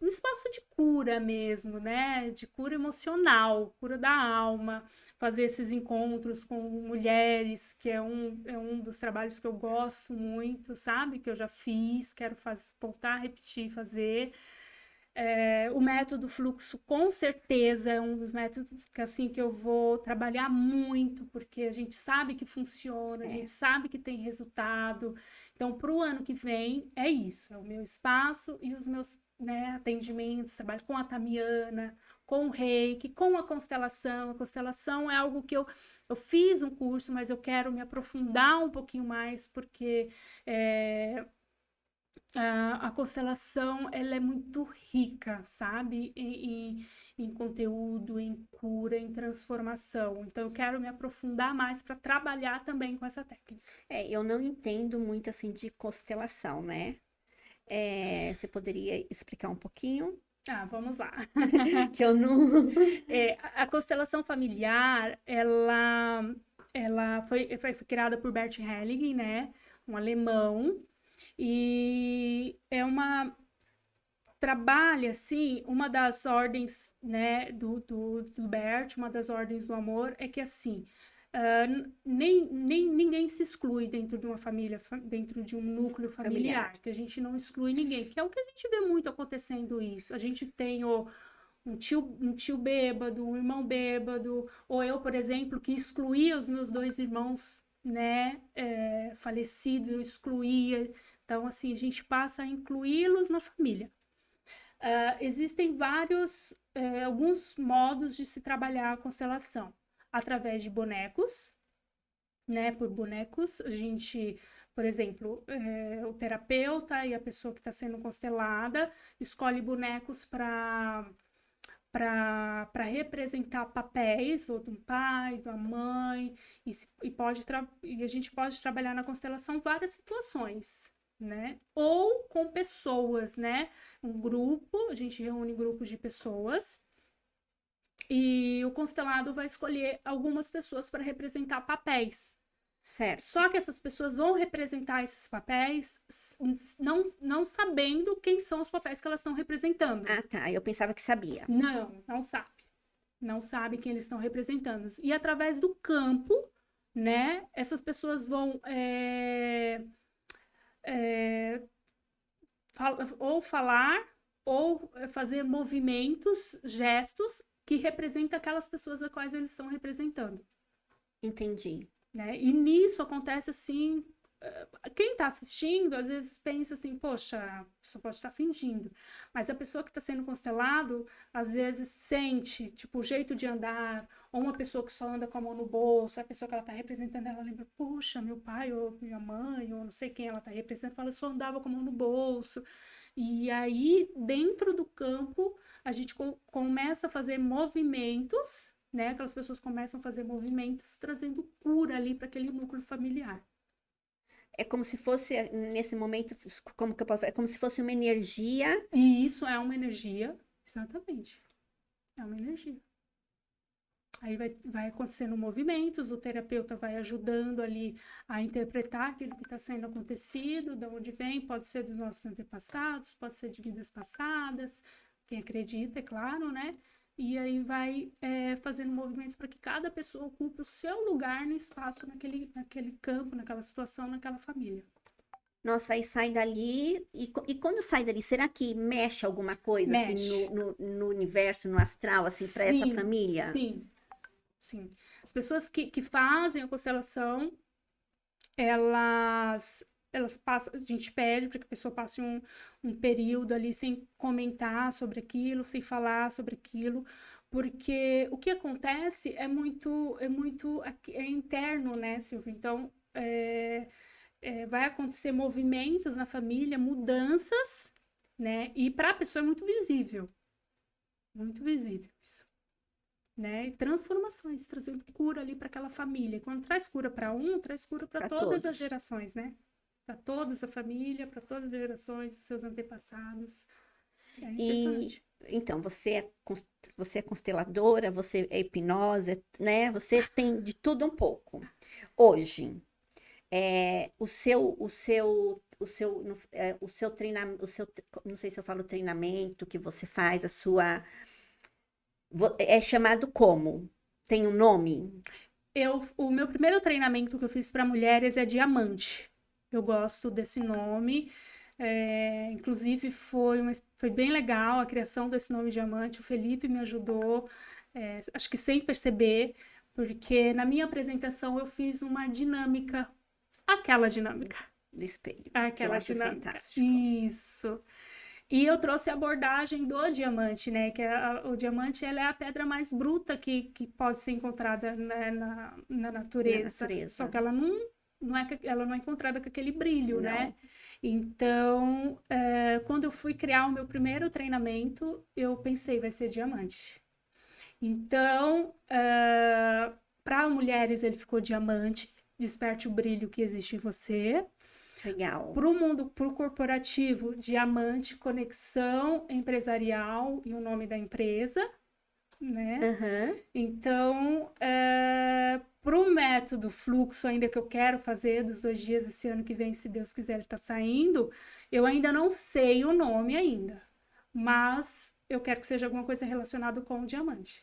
um espaço de cura mesmo, né, de cura emocional, cura da alma, fazer esses encontros com mulheres, que é um dos trabalhos que eu gosto muito, sabe, que eu já fiz, quero voltar a repetir, fazer. O método fluxo, com certeza, é um dos métodos que, assim, que eu vou trabalhar muito, porque a gente sabe que funciona, a gente sabe que tem resultado. Então, para o ano que vem, é isso, é o meu espaço e os meus, né, atendimentos, trabalho com a Tamiana, com o Reiki, com a constelação. A constelação é algo que eu fiz um curso, mas eu quero me aprofundar um pouquinho mais, porque a constelação, ela é muito rica, sabe? Em conteúdo, em cura, em transformação. Então, eu quero me aprofundar mais para trabalhar também com essa técnica. Eu não entendo muito assim de constelação, né? Você poderia explicar um pouquinho? Vamos lá. Que eu não. A constelação familiar, ela foi criada por Bert Hellinger, né? Um alemão. E trabalha, assim, uma das ordens, né, do Bert, uma das ordens do amor, é que, assim, ninguém se exclui dentro de uma família, dentro de um núcleo familiar, que a gente não exclui ninguém, que é o que a gente vê muito acontecendo isso. A gente tem um tio bêbado, um irmão bêbado, ou eu, por exemplo, que excluía os meus 2 irmãos, né, falecidos, eu excluía. Então, assim, a gente passa a incluí-los na família. Existem alguns modos de se trabalhar a constelação. Através de bonecos, né? Por bonecos, a gente, por exemplo, o terapeuta e a pessoa que está sendo constelada escolhe bonecos para representar papéis, ou do pai, da mãe, e a gente pode trabalhar na constelação várias situações, né? Ou com pessoas, né? Um grupo, a gente reúne grupos de pessoas, e o constelado vai escolher algumas pessoas para representar papéis. Certo. Só que essas pessoas vão representar esses papéis não sabendo quem são os papéis que elas estão representando. Ah, tá. Eu pensava que sabia. Não sabe. Não sabe quem eles estão representando. E através do campo, né, essas pessoas vão ou falar ou fazer movimentos, gestos que representam aquelas pessoas a quais eles estão representando. Entendi. Né? E nisso acontece assim, quem está assistindo às vezes pensa assim, poxa, a pessoa pode estar fingindo, mas a pessoa que está sendo constelado às vezes sente, tipo, o jeito de andar, ou uma pessoa que só anda com a mão no bolso, a pessoa que ela está representando, ela lembra, poxa, meu pai ou minha mãe, ou não sei quem ela está representando, fala, eu só andava com a mão no bolso. E aí, dentro do campo, a gente começa a fazer movimentos, né? Aquelas pessoas começam a fazer movimentos trazendo cura ali para aquele núcleo familiar. É como se fosse, nesse momento, como que eu posso falar? É como se fosse uma energia. E isso é uma energia, exatamente. É uma energia. Aí vai acontecendo movimentos, o terapeuta vai ajudando ali a interpretar aquilo que está sendo acontecido, de onde vem, pode ser dos nossos antepassados, pode ser de vidas passadas, quem acredita, é claro, né? E aí vai fazendo movimentos para que cada pessoa ocupe o seu lugar no espaço, naquele campo, naquela situação, naquela família. Nossa, aí sai dali. E quando sai dali, será que mexe alguma coisa Mexe. assim no universo, no astral, assim, para essa família? Sim. As pessoas que fazem a constelação, elas passam, a gente pede para que a pessoa passe um período ali sem comentar sobre aquilo, sem falar sobre aquilo, porque o que acontece é muito interno, né, Silvia? Então, vai acontecer movimentos na família, mudanças, né? E para a pessoa é muito visível isso. Né? E transformações, trazendo cura ali para aquela família. Quando traz cura para traz cura para todas as gerações, né? Para toda a família, para todas as gerações, seus antepassados. É impressionante. Então, você é consteladora, você é hipnose, né? Você tem de tudo um pouco. Hoje, o seu treinamento, não sei se eu falo treinamento que você faz, é chamado como? Tem um nome? O meu primeiro treinamento que eu fiz para mulheres é Diamante. Eu gosto desse nome. Inclusive, foi bem legal a criação desse nome Diamante. O Felipe me ajudou, acho que sem perceber, porque na minha apresentação eu fiz uma dinâmica, aquela dinâmica. Do espelho, que eu Aquela acho dinâmica. fantástico. Isso. E eu trouxe a abordagem do diamante, né? Que o diamante, ela é a pedra mais bruta que pode ser encontrada, né, na natureza. Só que ela ela não é encontrada com aquele brilho, né? Não. Então, quando eu fui criar o meu primeiro treinamento, eu pensei, vai ser diamante. Então, para mulheres ele ficou diamante, desperte o brilho que existe em você. Legal. Para o mundo, para o corporativo, diamante, conexão empresarial e o nome da empresa, né? Aham. Então, para o método fluxo, ainda que eu quero fazer dos 2 dias esse ano que vem, se Deus quiser, ele está saindo, eu ainda não sei o nome ainda, mas eu quero que seja alguma coisa relacionada com o diamante.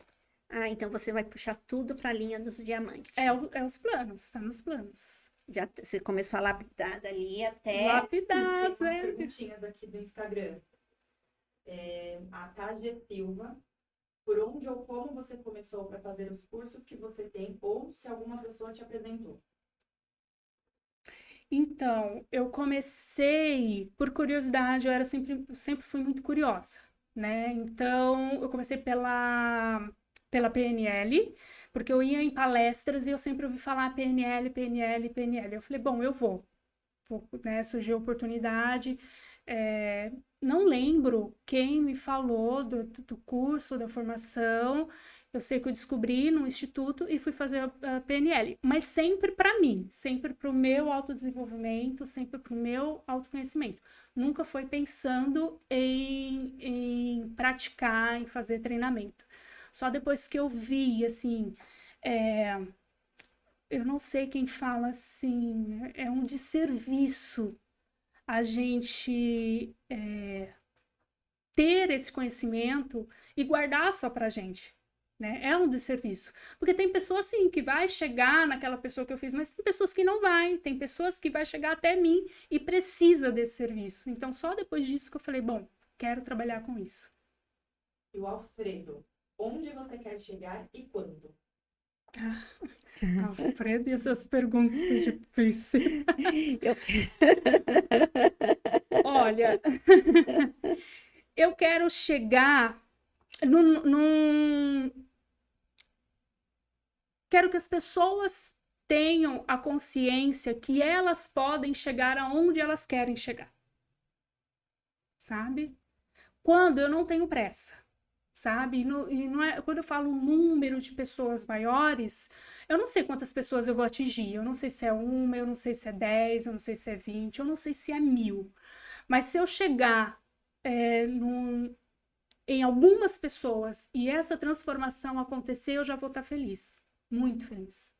Ah, então você vai puxar tudo para a linha dos diamantes. É os planos, está nos planos. Já você começou a lapidar dali até. Lapidar, Tem umas perguntinhas aqui do Instagram. A Tádia Silva, por onde ou como você começou para fazer os cursos que você tem, ou se alguma pessoa te apresentou? Então, eu comecei por curiosidade, eu sempre fui muito curiosa, né? Então, eu comecei pela PNL, porque eu ia em palestras e eu sempre ouvi falar PNL, PNL, PNL. Eu falei, bom, eu vou, né? Surgiu a oportunidade. Não lembro quem me falou do curso, da formação. Eu sei que eu descobri no instituto e fui fazer a PNL, mas sempre para mim, sempre para o meu autodesenvolvimento, sempre para o meu autoconhecimento. Nunca foi pensando em praticar, em fazer treinamento. Só depois que eu vi, assim, eu não sei quem fala assim, é um desserviço a gente ter esse conhecimento e guardar só pra gente. Né? É um desserviço. Porque tem pessoas, sim, que vai chegar naquela pessoa que eu fiz, mas tem pessoas que não vai. Tem pessoas que vai chegar até mim e precisa desse serviço. Então, só depois disso que eu falei, bom, quero trabalhar com isso. E o Alfredo, onde você quer chegar e quando? Alfredo e as suas perguntas difíceis. Olha, eu quero chegar Quero que as pessoas tenham a consciência que elas podem chegar aonde elas querem chegar. Sabe? Quando eu não tenho pressa. Sabe? E não é, quando eu falo um número de pessoas maiores, eu não sei quantas pessoas eu vou atingir. Eu não sei se é 1, eu não sei se é 10, eu não sei se é 20, eu não sei se é 1000. Mas se eu chegar em algumas pessoas e essa transformação acontecer, eu já vou estar feliz. Muito feliz.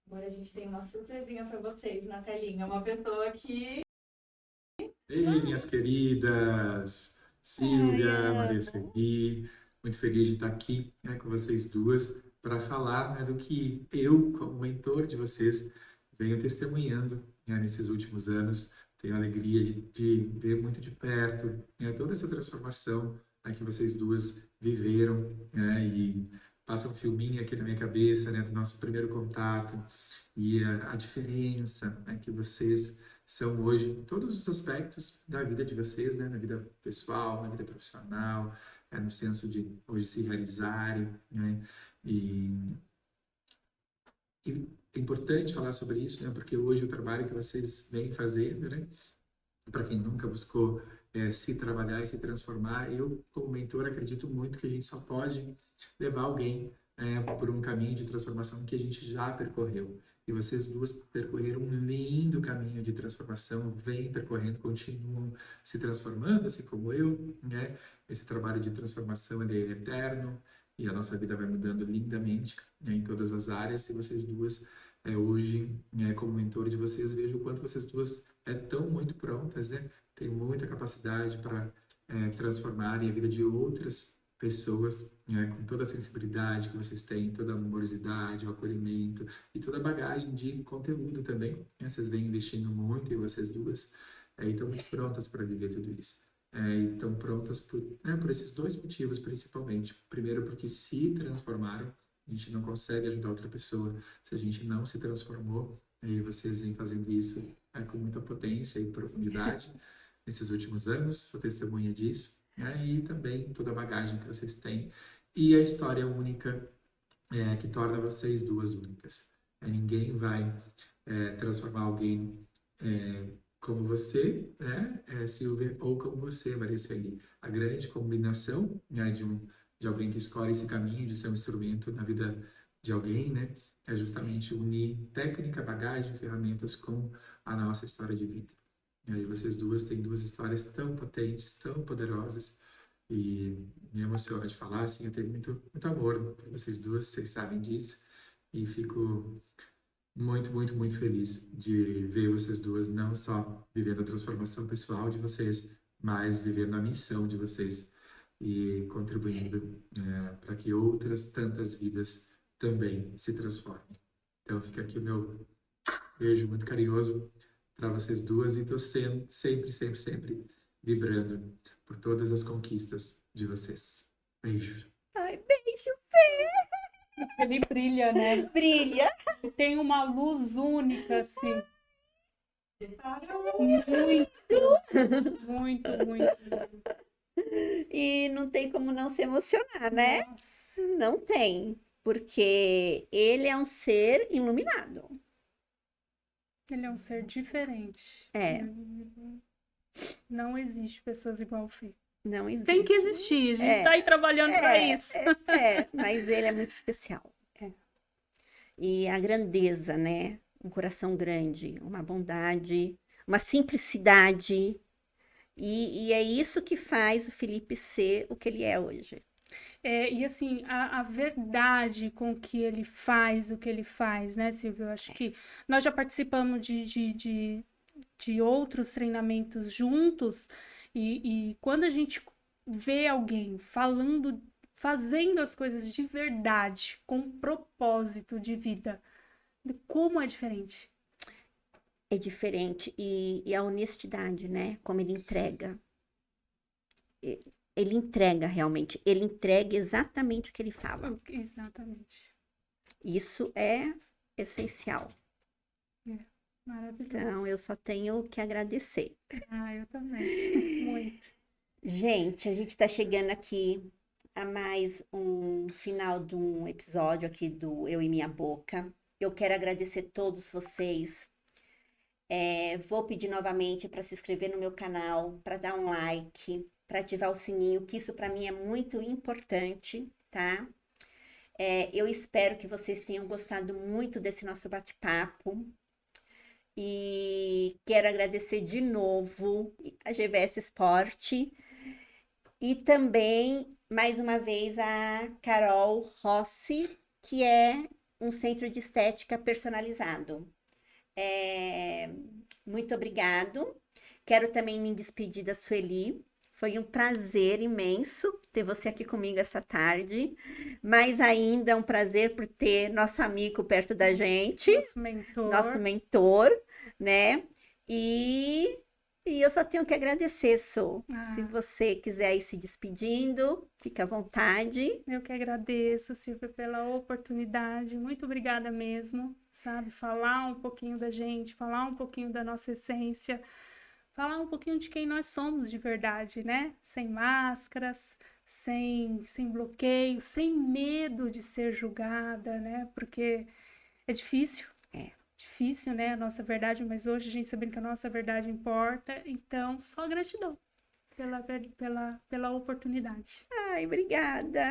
Agora a gente tem uma surpresinha para vocês na telinha. Uma pessoa que... Ei, minhas queridas! Silvia, Ai, Maria amo. Sueli, muito feliz de estar aqui, né, com vocês duas para falar, né, do que eu, como mentor de vocês, venho testemunhando, né, nesses últimos anos. Tenho a alegria de ver muito de perto, né, toda essa transformação, né, que vocês duas viveram, né, e passa um filminho aqui na minha cabeça, né, do nosso primeiro contato e a diferença, né, que vocês são hoje em todos os aspectos da vida de vocês, né? Na vida pessoal, na vida profissional, no senso de hoje se realizarem, né? E é importante falar sobre isso, né? Porque hoje o trabalho que vocês vêm fazendo, né? Para quem nunca buscou se trabalhar e se transformar, eu, como mentor, acredito muito que a gente só pode levar alguém por um caminho de transformação que a gente já percorreu. E vocês duas percorreram um lindo caminho de transformação, vêm percorrendo, continuam se transformando, assim como eu, né? Esse trabalho de transformação ele é eterno e a nossa vida vai mudando lindamente, né, em todas as áreas. E vocês duas hoje, como mentor de vocês, vejo o quanto vocês duas estão muito prontas, né? Têm muita capacidade para transformarem a vida de outras pessoas, com toda a sensibilidade que vocês têm, toda a amorosidade, o acolhimento e toda a bagagem de conteúdo também, né? Vocês vêm investindo muito em vocês duas, e estão muito prontas para viver tudo isso. E estão prontas por esses dois motivos, principalmente. Primeiro, porque se transformaram. A gente não consegue ajudar outra pessoa se a gente não se transformou. E vocês vêm fazendo isso com muita potência e profundidade nesses últimos anos. Sou testemunha disso. E também toda a bagagem que vocês têm. E a história única que torna vocês duas únicas. Ninguém vai transformar alguém como você, né, Silvia, ou como você, Maria Sueli. A grande combinação, né, de alguém que escolhe esse caminho de ser um instrumento na vida de alguém, né, é justamente unir técnica, bagagem, ferramentas com a nossa história de vida. E aí vocês duas têm duas histórias tão potentes, tão poderosas, e me emociona de falar, assim, eu tenho muito, muito amor por vocês duas, vocês sabem disso, e fico muito, muito, muito feliz de ver vocês duas não só vivendo a transformação pessoal de vocês, mas vivendo a missão de vocês e contribuindo para que outras tantas vidas também se transformem. Então fica aqui o meu beijo muito carinhoso para vocês duas e estou sempre, sempre, sempre vibrando por todas as conquistas de vocês. Beijo. Ai, beijo, Ele brilha, né? brilha. Tem uma luz única, assim. Muito, muito, muito. E não tem como não se emocionar, né? Nossa. Não tem, porque ele é um ser iluminado. Ele é um ser diferente. É. Não existe pessoas igual o Fê. Não existe. Tem que existir, a gente É. tá aí trabalhando para isso. Mas ele é muito especial. É. E a grandeza, né? Um coração grande, uma bondade, uma simplicidade. E é isso que faz o Felipe ser o que ele é hoje. E assim, a verdade com que ele faz o que ele faz, né, Silvio? Eu acho que nós já participamos de outros treinamentos juntos, e quando a gente vê alguém fazendo as coisas de verdade, com propósito de vida, como é diferente? É diferente. E a honestidade, né? Como ele entrega. Ele entrega realmente. Ele entrega exatamente o que ele fala. Exatamente. Isso é essencial. Maravilhoso. Então, eu só tenho que agradecer. Eu também. Muito. Gente, a gente está chegando aqui a mais um final de um episódio aqui do Eu e Minha Boca. Eu quero agradecer a todos vocês. Vou pedir novamente para se inscrever no meu canal, para dar um like, para ativar o sininho, que isso para mim é muito importante, tá? Eu espero que vocês tenham gostado muito desse nosso bate-papo. E quero agradecer de novo a GVS Sport e também, mais uma vez, a Carol Rossi, que é um centro de estética personalizado. Muito obrigado. Quero também me despedir da Sueli. Foi um prazer imenso ter você aqui comigo essa tarde. Mais ainda, um prazer por ter nosso amigo perto da gente. Nosso mentor, né? E eu só tenho que agradecer, Su. Se você quiser ir se despedindo, fica à vontade. Eu que agradeço, Silvia, pela oportunidade. Muito obrigada mesmo, sabe? Falar um pouquinho da gente, falar um pouquinho da nossa essência, falar um pouquinho de quem nós somos de verdade, né? Sem máscaras, sem bloqueio, sem medo de ser julgada, né? Porque é difícil. Difícil, né? A nossa verdade, mas hoje a gente sabe que a nossa verdade importa. Então, só gratidão pela oportunidade. Ai, obrigada.